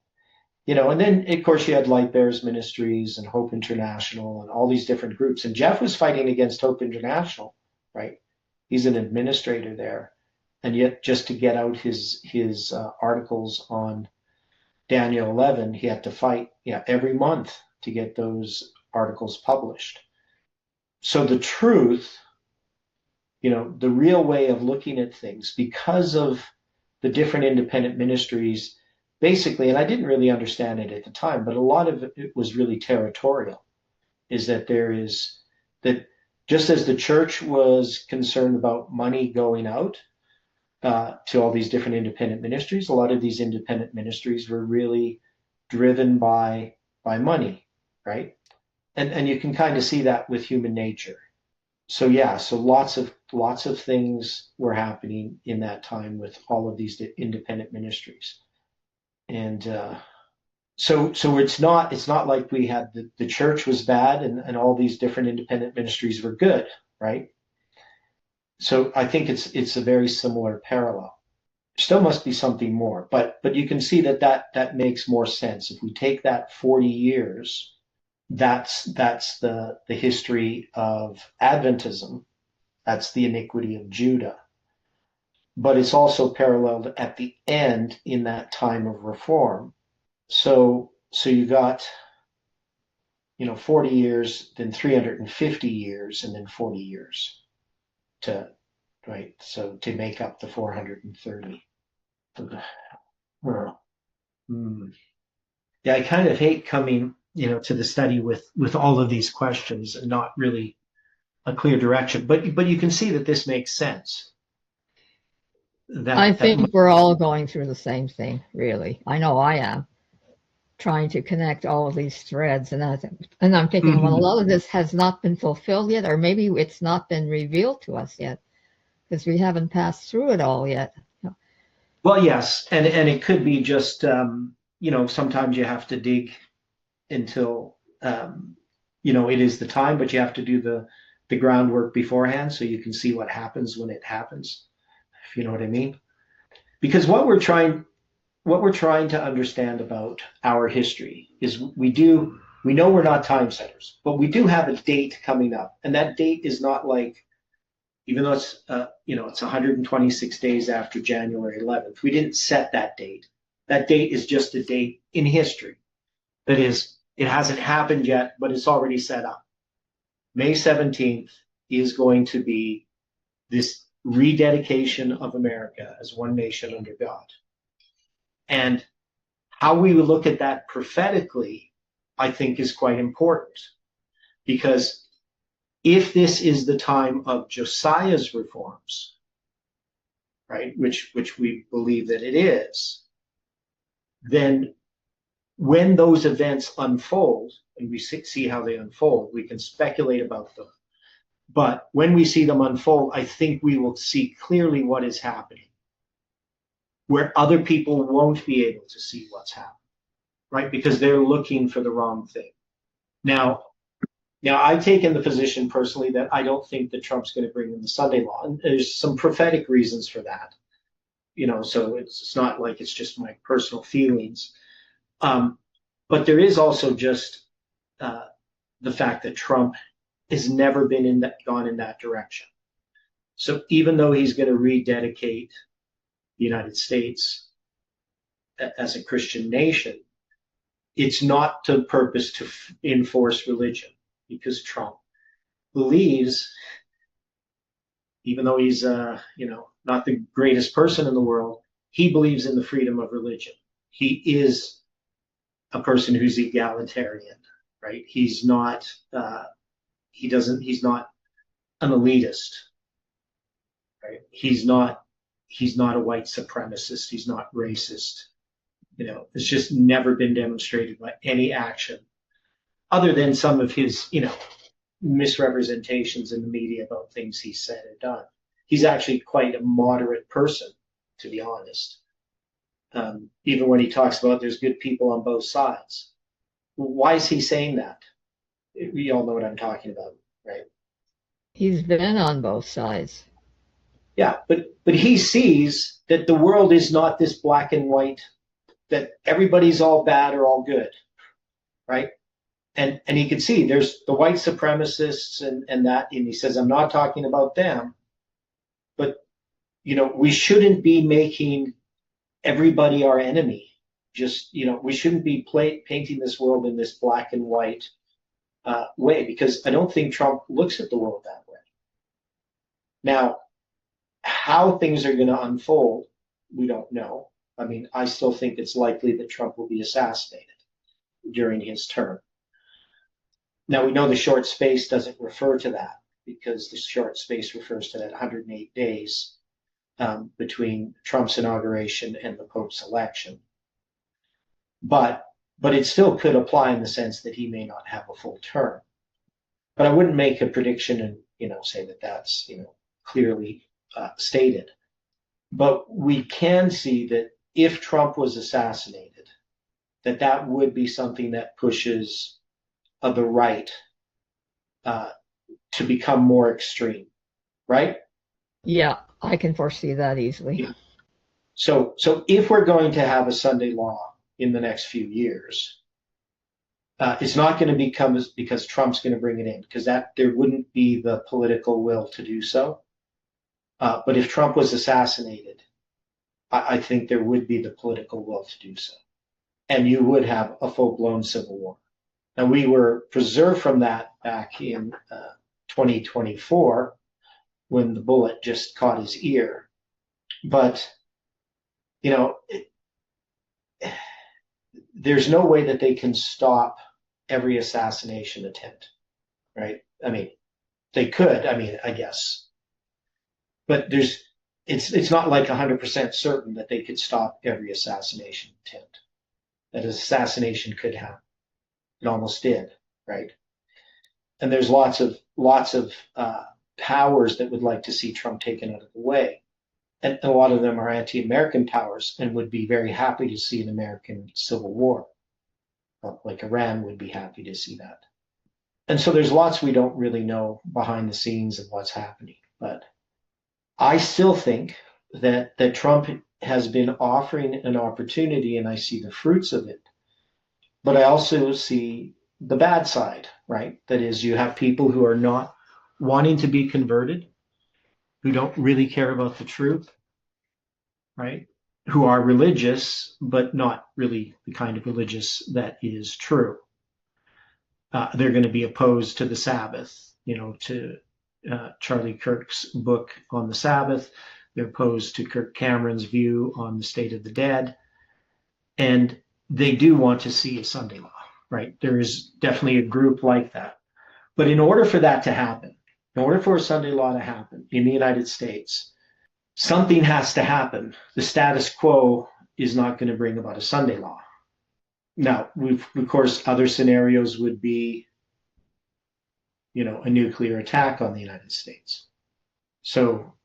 And then of course you had Light Bearers Ministries and Hope International and all these different groups. And Jeff was fighting against Hope International, right? He's an administrator there. And yet just to get out his articles on Daniel 11, he had to fight every month to get those articles published. So the truth, the real way of looking at things, because of the different independent ministries, basically, and I didn't really understand it at the time, but a lot of it was really territorial, is that that just as the church was concerned about money going out to all these different independent ministries, a lot of these independent ministries were really driven by money, right? And you can kind of see that with human nature. So lots of things were happening in that time with all of these independent ministries. And so it's not like we had the church was bad and all these different independent ministries were good, right? So I think it's a very similar parallel. Still must be something more, but you can see that makes more sense. If we take that 40 years, that's the history of Adventism. That's the iniquity of Judah. But it's also paralleled at the end in that time of reform. So you got 40 years, then 350 years, and then 40 years to make up the 430. Yeah, I kind of hate coming to the study with all of these questions and not really a clear direction, but you can see that this makes sense. I think we're all going through the same thing, really. I know I am, trying to connect all of these threads, and I'm thinking, well, a lot of this has not been fulfilled yet, or maybe it's not been revealed to us yet, because we haven't passed through it all yet. Well, yes, and it could be just sometimes you have to dig until it is the time, but you have to do the groundwork beforehand so you can see what happens when it happens. If you know what I mean. Because what we're trying to understand about our history is we know we're not time setters, but we do have a date coming up, and that date is not like, even though it's it's 126 days after January 11th, we didn't set that date. That date is just a date in history. That is, it hasn't happened yet, but it's already set up. May 17th is going to be this rededication of America as one nation under God. And how we look at that prophetically, I think, is quite important. Because if this is the time of Josiah's reforms, right, which we believe that it is, then when those events unfold, and we see how they unfold, we can speculate about them. But when we see them unfold, I think we will see clearly what is happening, where other people won't be able to see what's happening, right? Because they're looking for the wrong thing. Now, Now, I've taken the position personally that I don't think that Trump's going to bring in the Sunday law, and there's some prophetic reasons for that. So it's not like it's just my personal feelings. But there is also just the fact that Trump has never gone in that direction. So even though he's going to rededicate the United States as a Christian nation, it's not to purpose to enforce religion, because Trump believes, even though he's not the greatest person in the world, he believes in the freedom of religion. He is a person who's egalitarian, right? He's not he's not an elitist, right? He's not a white supremacist. He's not racist. It's just never been demonstrated by any action other than some of his, misrepresentations in the media about things he said or done. He's actually quite a moderate person, to be honest. Even when he talks about there's good people on both sides. Why is he saying that? We all know what I'm talking about, right? He's been on both sides. Yeah, but he sees that the world is not this black and white, that everybody's all bad or all good, right? And he could see there's the white supremacists and that, and he says, I'm not talking about them, but we shouldn't be making everybody our enemy. Just we shouldn't be painting this world in this black and white way, because I don't think Trump looks at the world that way. Now, how things are going to unfold, we don't know. I mean, I still think it's likely that Trump will be assassinated during his term. Now, we know the short space doesn't refer to that, because the short space refers to that 108 days between Trump's inauguration and the Pope's election. But it still could apply in the sense that he may not have a full term. But I wouldn't make a prediction and say that that's clearly stated. But we can see that if Trump was assassinated, that would be something that pushes the right to become more extreme, right? Yeah, I can foresee that easily. Yeah. So if we're going to have a Sunday law in the next few years, it's not going to become because Trump's going to bring it in, because there wouldn't be the political will to do so. But if Trump was assassinated, I think there would be the political will to do so. And you would have a full-blown civil war. Now, we were preserved from that back in 2024 when the bullet just caught his ear. But, there's no way that they can stop every assassination attempt, right? I mean, they could, I guess. But it's not like 100% certain that they could stop every assassination attempt. That assassination could happen. It almost did, right? And there's lots of powers that would like to see Trump taken out of the way. And a lot of them are anti-American powers and would be very happy to see an American civil war. Like Iran would be happy to see that. And so there's lots we don't really know behind the scenes of what's happening. But I still think that Trump has been offering an opportunity, and I see the fruits of it. But I also see the bad side, right? That is, you have people who are not wanting to be converted, who don't really care about the truth, right? Who are religious, but not really the kind of religious that is true. They're going to be opposed to the Sabbath, to Charlie Kirk's book on the Sabbath. They're opposed to Kirk Cameron's view on the state of the dead. And they do want to see a Sunday law, right? There is definitely a group like that. But in order for that to happen, in order for a Sunday law to happen in the United States, something has to happen. The status quo is not going to bring about a Sunday law. Now, of course, other scenarios would be, a nuclear attack on the United States. So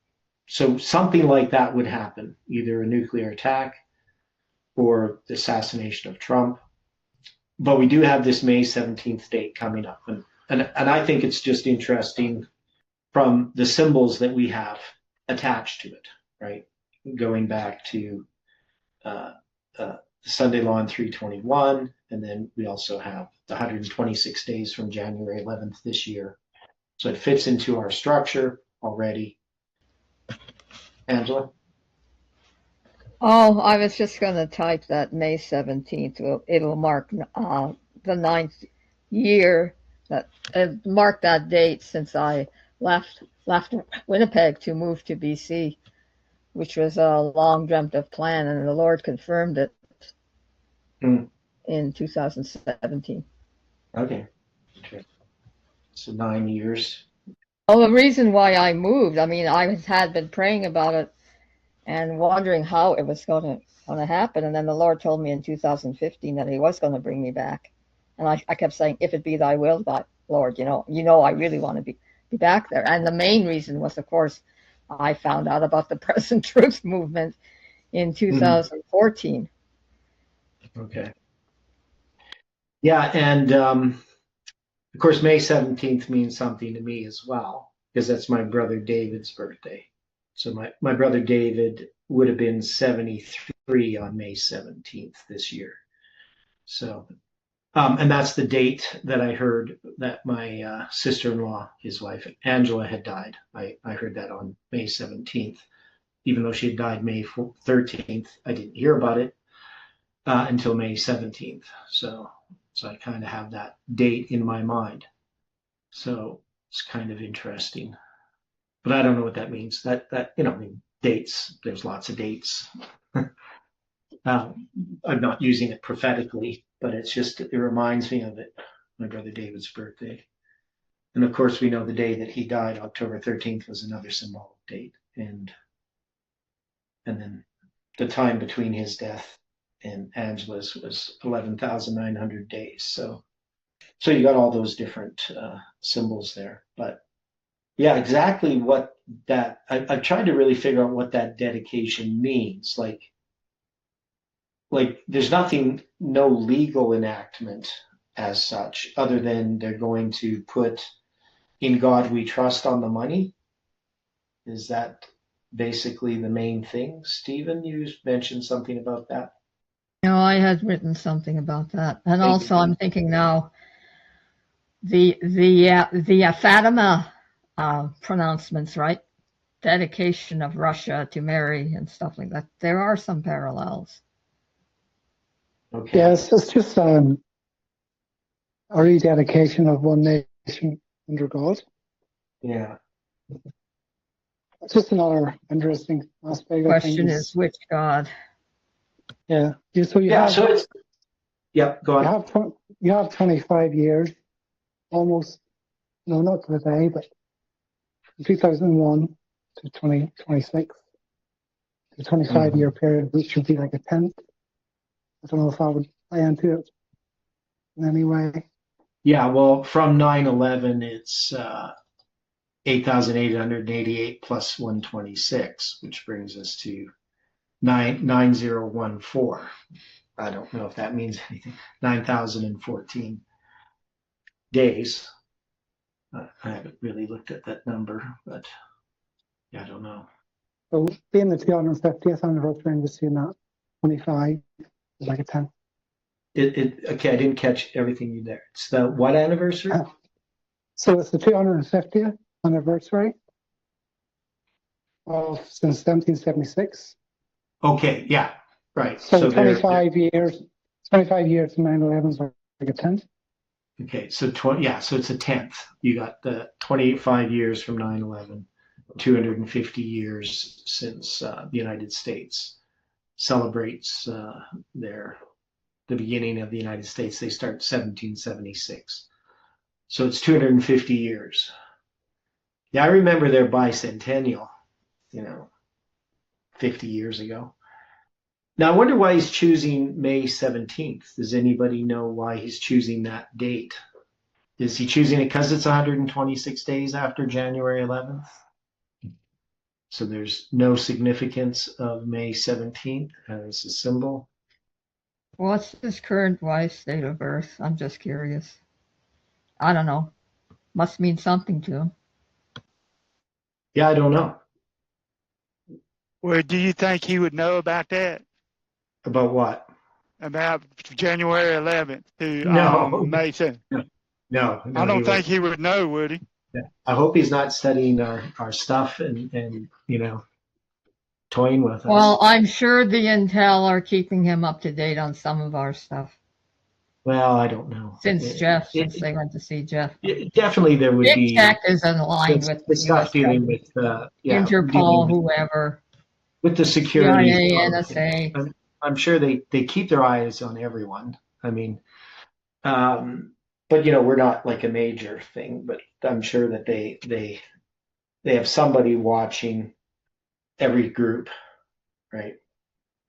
something like that would happen, either a nuclear attack or the assassination of Trump. But we do have this May 17th date coming up. And and I think it's just interesting from the symbols that we have attached to it, right? Going back to the Sunday law in 321, and then we also have the 126 days from January 11th this year. So it fits into our structure already. Angela? Oh, I was just going to type that May 17th. It'll mark the 9th year, that mark that date since I left Winnipeg to move to BC, which was a long dreamt of plan, and the Lord confirmed it in 2017. Okay. So 9 years. Well, the reason why I moved, I mean, I had been praying about it and wondering how it was going to happen, and then the Lord told me in 2015 that He was going to bring me back, and I kept saying, "If it be Thy will, Lord, you know, I really want to be back there." And the main reason was, of course, I found out about the Present Truth movement in 2014. Okay. Yeah, and of course, May 17th means something to me as well, because that's my brother David's birthday. So my brother David would have been 73 on May 17th this year. So, and that's the date that I heard that my sister-in-law, his wife, Angela, had died. I heard that on May 17th. Even though she had died May 13th, I didn't hear about it until May 17th. So I kind of have that date in my mind. So it's kind of interesting. But I don't know what that means. That I mean, dates. There's lots of dates. I'm not using it prophetically, but it reminds me of it. My brother David's birthday, and of course we know the day that he died, October 13th, was another symbolic date, and then the time between his death and Angela's was 11,900 days. So you got all those different symbols there, but. Yeah, exactly what that. I've tried to really figure out what that dedication means. Like there's no legal enactment as such, other than they're going to put "In God We Trust" on the money. Is that basically the main thing? Stephen, you mentioned something about that. No, I had written something about that, and also I'm thinking now the Fatima pronouncements, right? Dedication of Russia to Mary and stuff like that. There are some parallels. Okay. Yes, it's just a rededication of one nation under God. Yeah. It's just another interesting aspect. Question is which God? Yeah. So it's. Yeah. Go on. You have 25 years, almost. No, not to the day, but 2001 to 2026, the 25-year period, which should be like a 10th. I don't know if I would play into it in any way. Yeah, well, from 9/11, it's 8,888 plus 126, which brings us to 9014. I don't know if that means anything. 9,014 days. I haven't really looked at that number, but yeah, I don't know. So being the 250th anniversary, I'm just seeing that 25 is like a 10. Okay, I didn't catch everything you there. It's the what anniversary? So it's the 250th anniversary since 1776. Okay, yeah, right. So 25 years. 25 years to 9/11 is like a 10. Okay, so so it's a 10th. You got the 25 years from 9/11, 250 years since the United States celebrates the beginning of the United States. They start 1776, so it's 250 years. Yeah, I remember their bicentennial, 50 years ago. Now, I wonder why he's choosing May 17th. Does anybody know why he's choosing that date? Is he choosing it because it's 126 days after January 11th? So there's no significance of May 17th as a symbol? What's his current wife's date of birth? I'm just curious. I don't know. Must mean something to him. Yeah, I don't know. Well, do you think he would know about that? About what? About January 11th to No. May 7th? No, I don't he think he would know, would he? I hope he's not studying our stuff and toying with us. Well, I'm sure the Intel are keeping him up to date on some of our stuff. Well, I don't know. Since they went to see Jeff. Definitely there would Big be Tech is aligned with the stuff US dealing with Interpol, whoever, with the security. CIA, NSA. I'm sure they keep their eyes on everyone. I mean, but we're not like a major thing, but I'm sure that they have somebody watching every group, right?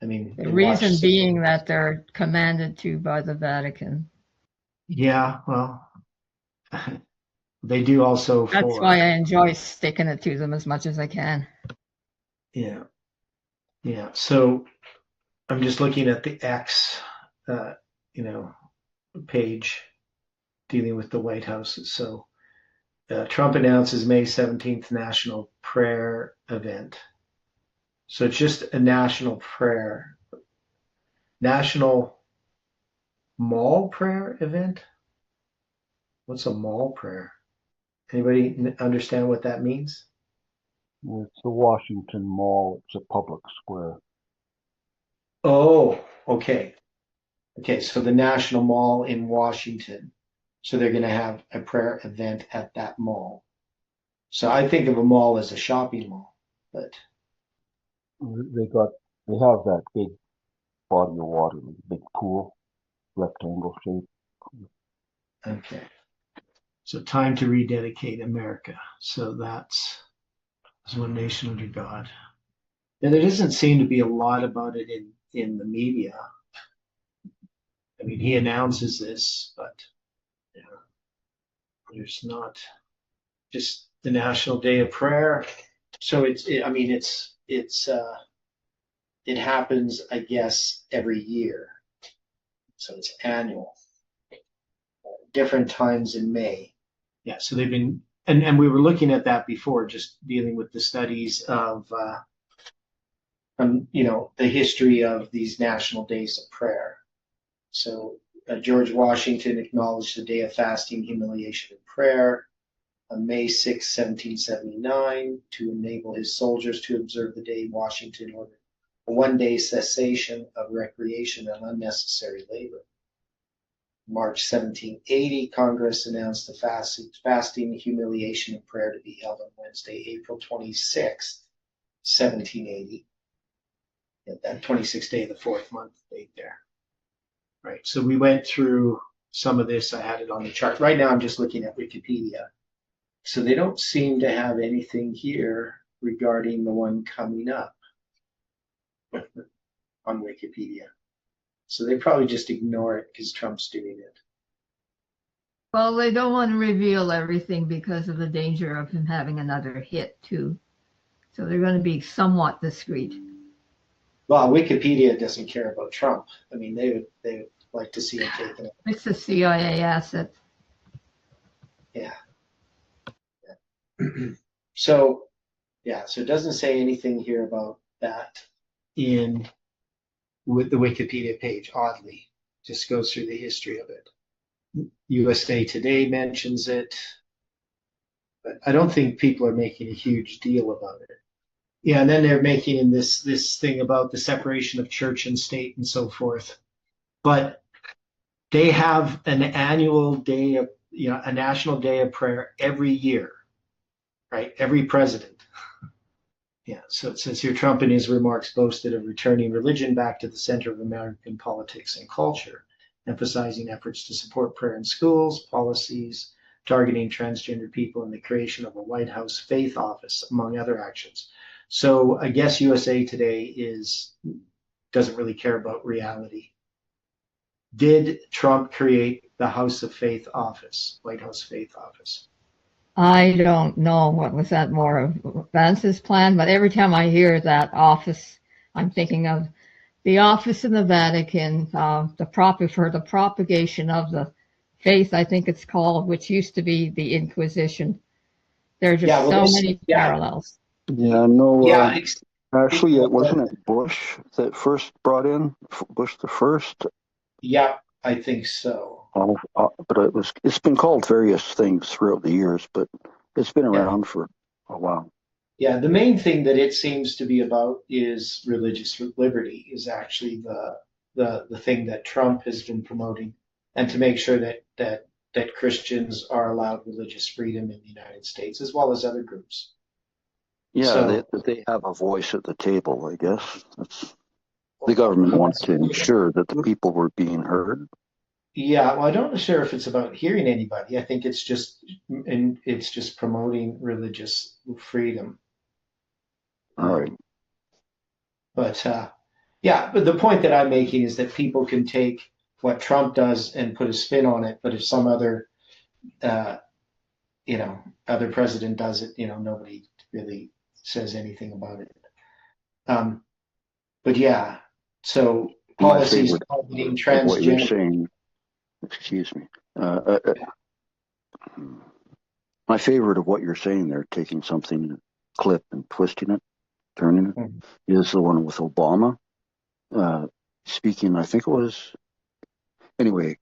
I mean, The reason being that they're commanded to by the Vatican. Yeah, well, they do also. That's why I enjoy sticking it to them as much as I can. Yeah. So I'm just looking at the X, page dealing with the White House. So Trump announces May 17th National Prayer Event. So it's just a national prayer. National Mall Prayer Event? What's a mall prayer? Anybody understand what that means? It's the Washington Mall. It's a public square. Oh, okay. Okay, so the National Mall in Washington. So they're going to have a prayer event at that mall. So I think of a mall as a shopping mall, but they have that big body of water, big pool, rectangle shape. okay. So time to rededicate America. So that's one nation under God. And there doesn't seem to be a lot about it in the media. I mean, he announces this, but there's not just the National Day of Prayer. So it happens, I guess, every year. So it's annual, different times in May. Yeah. So they've been, and we were looking at that before, just dealing with the studies of, the history of these national days of prayer. So George Washington acknowledged the day of fasting, humiliation, and prayer on May 6, 1779, to enable his soldiers to observe the day. Washington ordered a one-day cessation of recreation and unnecessary labor. March 1780, Congress announced the fasting, humiliation, and prayer to be held on Wednesday, April 26, 1780. That 26th day of the fourth month date there. Right. So we went through some of this. I had it on the chart. Right now I'm just looking at Wikipedia. So they don't seem to have anything here regarding the one coming up on Wikipedia. So they probably just ignore it because Trump's doing it. Well, they don't want to reveal everything because of the danger of him having another hit, too. So they're going to be somewhat discreet. Well, Wikipedia doesn't care about Trump. I mean, they would like to see him taken. It's a CIA asset. Yeah. So it doesn't say anything here about that with the Wikipedia page, oddly. Just goes through the history of it. USA Today mentions it, but I don't think people are making a huge deal about it. Yeah, and then they're making this thing about the separation of church and state and so forth. But they have an annual day of, a national day of prayer every year, right? Every president. Yeah, so it says here, Trump in his remarks boasted of returning religion back to the center of American politics and culture, emphasizing efforts to support prayer in schools, policies targeting transgender people, and the creation of a White House faith office, among other actions. So I guess USA Today doesn't really care about reality. Did Trump create the House of Faith office, White House faith office? I don't know. What was that more of Vance's plan? But every time I hear that office, I'm thinking of the office in the Vatican, for the propagation of the faith, I think it's called, which used to be the Inquisition. There are just Yeah, well, so this, many yeah, parallels. Yeah, no, yeah, actually, it wasn't it Bush that first brought in Bush the first. yeah, I think so. But it's been called various things throughout the years, but it's been Yeah. around for a while. Yeah, the main thing that it seems to be about is religious liberty, is actually the thing that Trump has been promoting, and to make sure that Christians are allowed religious freedom in the United States as well as other groups. Yeah, So they have a voice at the table, I guess. The government wants to ensure that the people were being heard. yeah, well, I'm not sure if it's about hearing anybody. I think it's just promoting religious freedom. All right. But yeah, but the point that I'm making is that people can take what Trump does and put a spin on it, but if some other, uh, other president does it, nobody really says anything about it. But yeah, so My policies favorite targeting of what you're transgender. saying, excuse me. My favorite of what you're saying there, taking something, clip and twisting it, turning it, Mhm. is the one with Obama. Speaking, I think it was, anyway,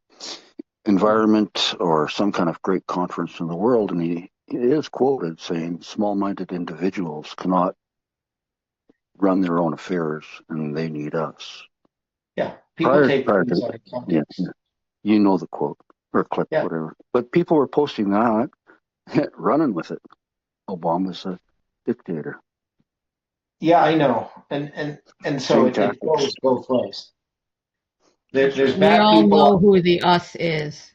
environment or some kind of great conference in the world, and he is quoted saying small-minded individuals cannot run their own affairs and they need us. Yeah, people take Prior things to, out of yeah, context. you know the quote or clip, Yeah, whatever. But people were posting that, running with it. Obama's a dictator. yeah, I know, and so Same it tactics. goes both ways. That's There's right. We bad all people. know who the us is.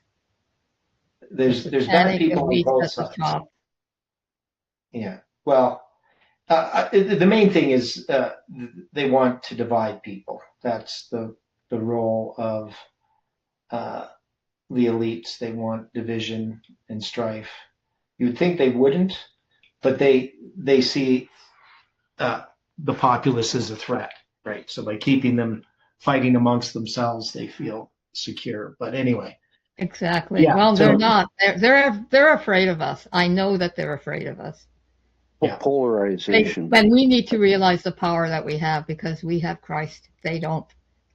The There's bad satanic people on elites both at the sides. top. Yeah. Well, the main thing is they want to divide people. That's the role of uh, the elites. They want division and strife. You would think they wouldn't, but they see the populace as a threat, right? So by keeping them fighting amongst themselves, they feel secure. But anyway, Exactly. yeah. Well, they're So not. They're afraid of us. I know that they're afraid of us. yeah, Polarization. And we need to realize the power that we have because we have Christ. They don't.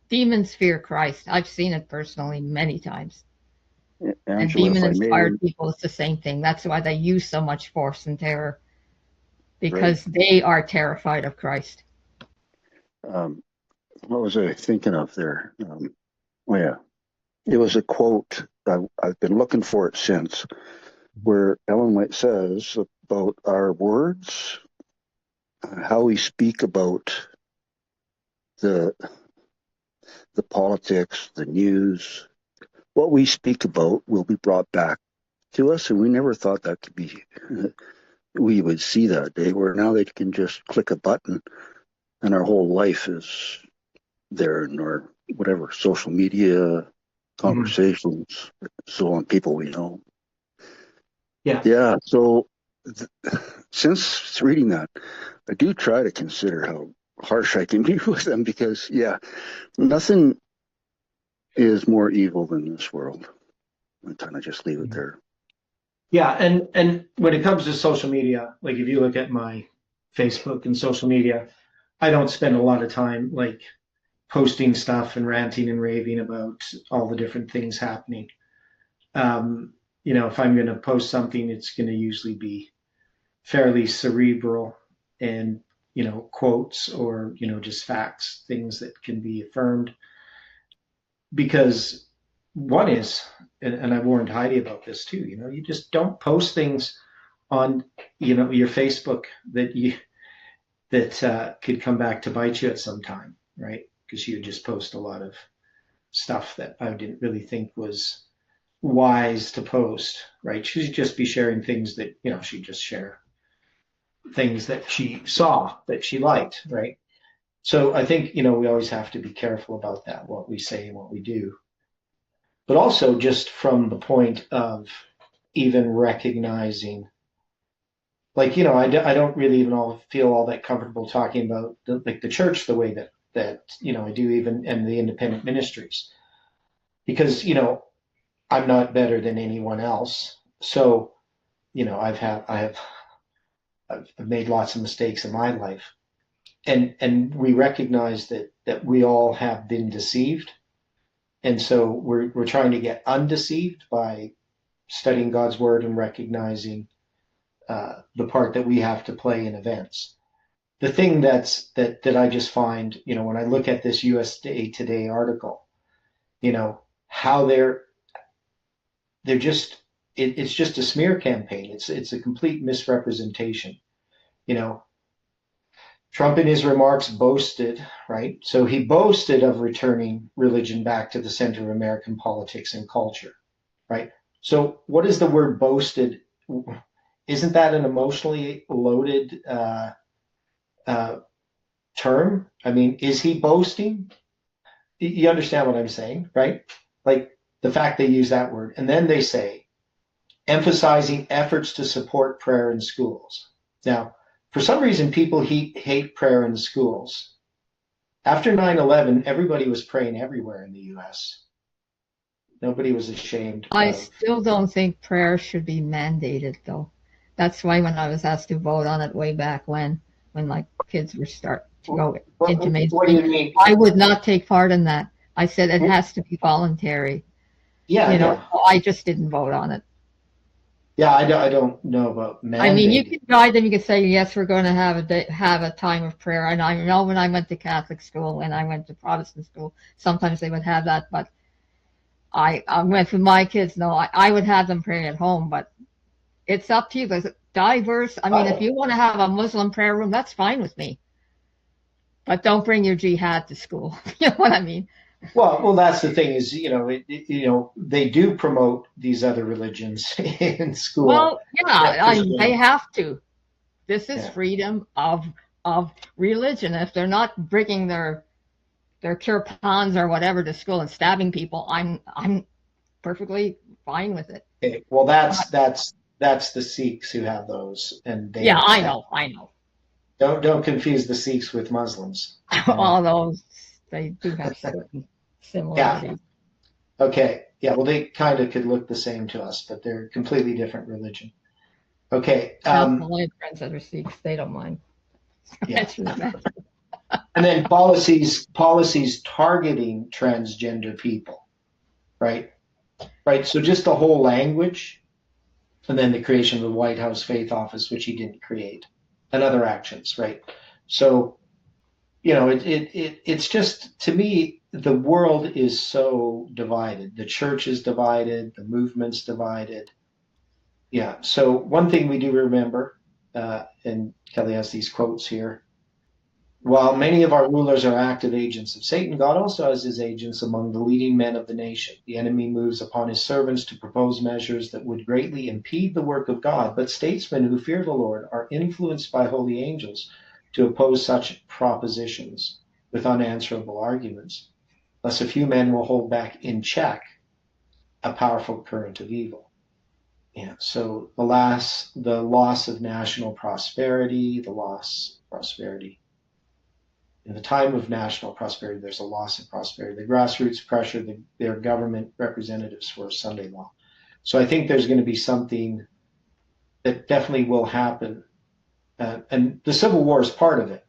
Demons fear Christ. I've seen it personally many times. And Angela, if demon I may, inspired people, it's the same thing. That's why they use so much force and terror because right? they are terrified of Christ. What was I thinking of there? Oh yeah, it was a quote. I've been looking for it since, where Ellen White says about our words, how we speak about the politics, the news, what we speak about will be brought back to us, and we never thought that could be. We would see that day where now they can just click a button, and our whole life is there in our whatever social media conversations, so on, people we know. yeah, Yeah, so since reading that, I do try to consider how harsh I can be with them because, yeah, nothing is more evil than this world. I kind of just leave it there. yeah. And when it comes to social media, like if you look at my Facebook and social media, I don't spend a lot of time like posting stuff and ranting and raving about all the different things happening. If I'm going to post something, it's going to usually be fairly cerebral and, quotes or, just facts, things that can be affirmed. Because one is, and I warned Heidi about this too, you just don't post things on, your Facebook that could come back to bite you at some time, right? Because she would just post a lot of stuff that I didn't really think was wise to post, right? She'd just be sharing things that, she'd just share things that she saw that she liked, right? So I think, we always have to be careful about that, what we say and what we do. But also just from the point of even recognizing, like, I don't really even feel all that comfortable talking about the church the way that I do even and the independent ministries. Because, I'm not better than anyone else. So, I've made lots of mistakes in my life, and we recognize that we all have been deceived, and so we're trying to get undeceived by studying God's word and recognizing the part that we have to play in events. The thing that I just find, when I look at this USA Today article, how they're just it's just a smear campaign. It's a complete misrepresentation. Trump in his remarks boasted, right? So he boasted of returning religion back to the center of American politics and culture, right? So what is the word boasted? Isn't that an emotionally loaded term? I mean, is he boasting? You understand what I'm saying, right? Like the fact they use that word. And then they say, emphasizing efforts to support prayer in schools. Now, for some reason, people hate prayer in schools. After 9/11, everybody was praying everywhere in the U.S. Nobody was ashamed. I still don't think prayer should be mandated, though. That's why when I was asked to vote on it way back when my kids were start to go into mainstream, what do you mean? I would not take part in that. I said it has to be voluntary. Yeah, I just didn't vote on it. Yeah, I don't know about mandating. I mean, you can guide them. You can say, yes, we're going to have a time of prayer. And I know when I went to Catholic school and I went to Protestant school, sometimes they would have that. But I went with my kids. No, I would have them pray at home. But it's up to you. There's diverse. I mean, if you want to have a Muslim prayer room, that's fine with me. But don't bring your jihad to school. You know what I mean? Well, that's the thing is, they do promote these other religions in school. Well, yeah, they have to. This is freedom of religion. If they're not bringing their kirpans or whatever to school and stabbing people, I'm perfectly fine with it. Okay. Well, that's the Sikhs who have those, and they. Yeah, I know. Don't confuse the Sikhs with Muslims. All those they do have certain similarities. Yeah. Okay. Yeah. Well, they kind of could look the same to us, but they're completely different religion. Okay. My friends that are Sikhs, they don't mind. Yeah. And then policies targeting transgender people, right? Right. So just the whole language, and then the creation of the White House Faith Office, which he didn't create, and other actions, right? So, it's just, to me, the world is so divided. The church is divided. The movement's divided. Yeah. So one thing we do remember, and Kelly has these quotes here. While many of our rulers are active agents of Satan, God also has his agents among the leading men of the nation. The enemy moves upon his servants to propose measures that would greatly impede the work of God, but statesmen who fear the Lord are influenced by holy angels to oppose such propositions with unanswerable arguments. Thus, a few men will hold back in check a powerful current of evil. Yeah. So the loss of national prosperity, In the time of national prosperity, there's a loss of prosperity. The grassroots pressure their government representatives for a Sunday law. So I think there's going to be something that definitely will happen. And the Civil War is part of it.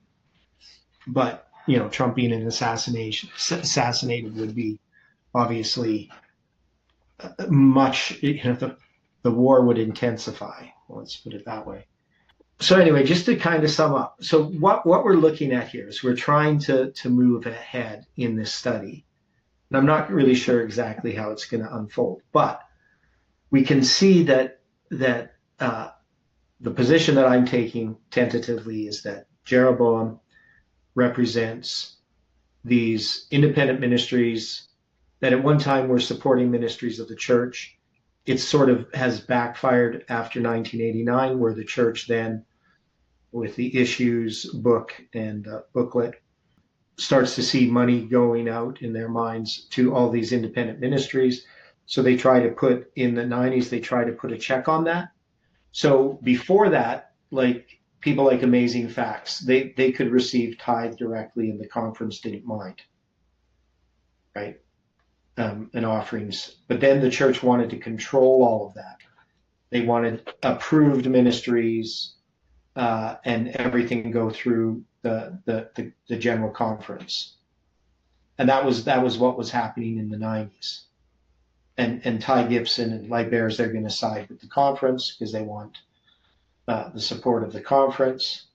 But, Trump being assassinated would be obviously much, the war would intensify. Let's put it that way. So anyway, just to kind of sum up. So what we're looking at here is we're trying to move ahead in this study. And I'm not really sure exactly how it's going to unfold, but we can see that the position that I'm taking tentatively is that Jeroboam represents these independent ministries that at one time were supporting ministries of the church. It sort of has backfired after 1989, where the church then, with the Issues book and booklet, starts to see money going out in their minds to all these independent ministries. So they try to put, in the 90s, they try to put a check on that. So before that, like people like Amazing Facts, they could receive tithe directly and the conference didn't mind, right? and offerings. But then the church wanted to control all of that. They wanted approved ministries and everything go through the general conference. And that was what was happening in the 90s. And Ty Gibson and Light Bears, they're going to side with the conference because they want the support of the conference.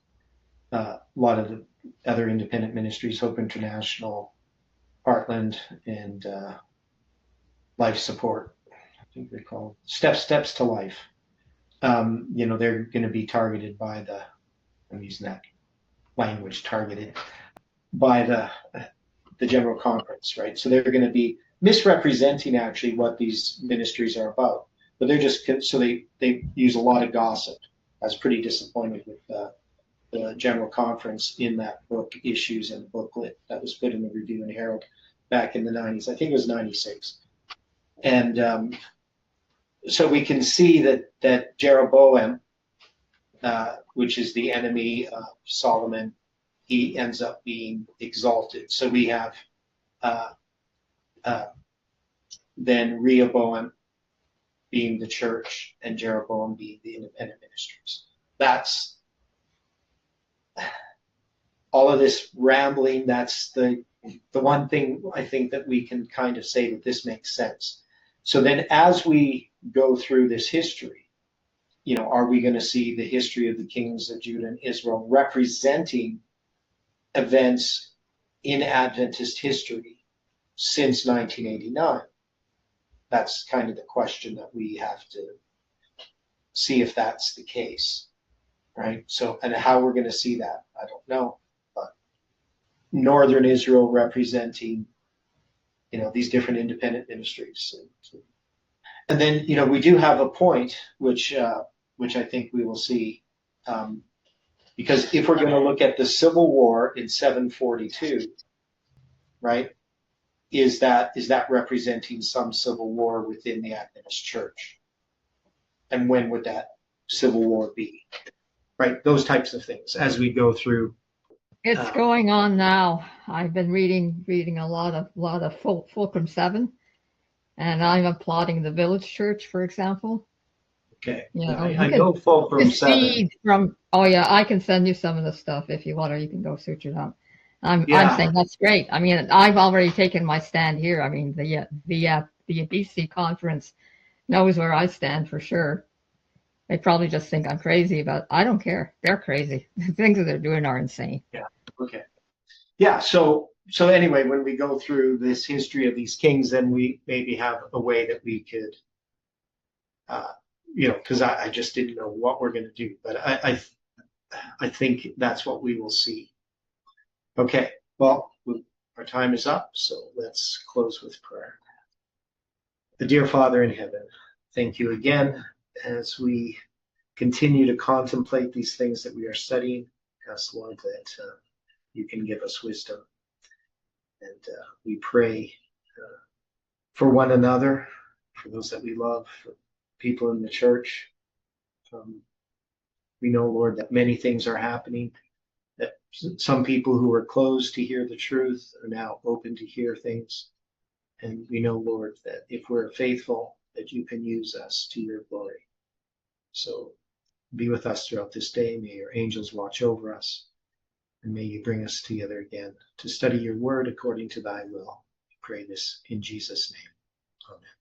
A lot of the other independent ministries, Hope International, Heartland, and Life Support, I think they're called Steps to Life. They're going to be targeted by I'm using that language, targeted by the general conference, right? So they're going to be misrepresenting actually what these ministries are about, but they're just so they use a lot of gossip. I was pretty disappointed with the general conference in that book Issues and booklet that was put in the Review and Herald back in the 90s. I think it was 96. And so we can see that Jeroboam, which is the enemy of Solomon, he ends up being exalted. So we have then Rehoboam being the church and Jeroboam being the independent ministries. That's all of this rambling. That's the one thing I think that we can kind of say that this makes sense. So then as we go through this history, are we going to see the history of the kings of Judah and Israel representing events in Adventist history since 1989? That's kind of the question that we have to see if that's the case, right? So, and how we're going to see that, I don't know. But Northern Israel representing, these different independent ministries. And then, we do have a point which I think we will see, because if we're going to look at the Civil War in 742, right, is that representing some civil war within the Adventist Church? And when would that civil war be? Right, those types of things as we go through. It's going on now. I've been reading a lot of Fulcrum 7, and I'm applauding the Village Church, for example. Okay, I know Fulcrum 7. I can send you some of the stuff if you want, or you can go search it out. I'm saying that's great. I mean, I've already taken my stand here. I mean, the BC conference knows where I stand for sure. They probably just think I'm crazy, but I don't care. They're crazy. The things that they're doing are insane. Yeah. Okay. Yeah. So anyway, when we go through this history of these kings, then we maybe have a way that we could, because I just didn't know what we're going to do, but I think that's what we will see. Okay. Well, our time is up, so let's close with prayer. The dear Father in heaven, thank you again as we continue to contemplate these things that we are studying. Ask, Lord, that you can give us wisdom. And we pray for one another, for those that we love, for people in the church. We know, Lord, that many things are happening, that some people who are closed to hear the truth are now open to hear things. And we know, Lord, that if we're faithful, that you can use us to your glory. So be with us throughout this day. May your angels watch over us. And may you bring us together again to study your word according to thy will. We pray this in Jesus' name. Amen.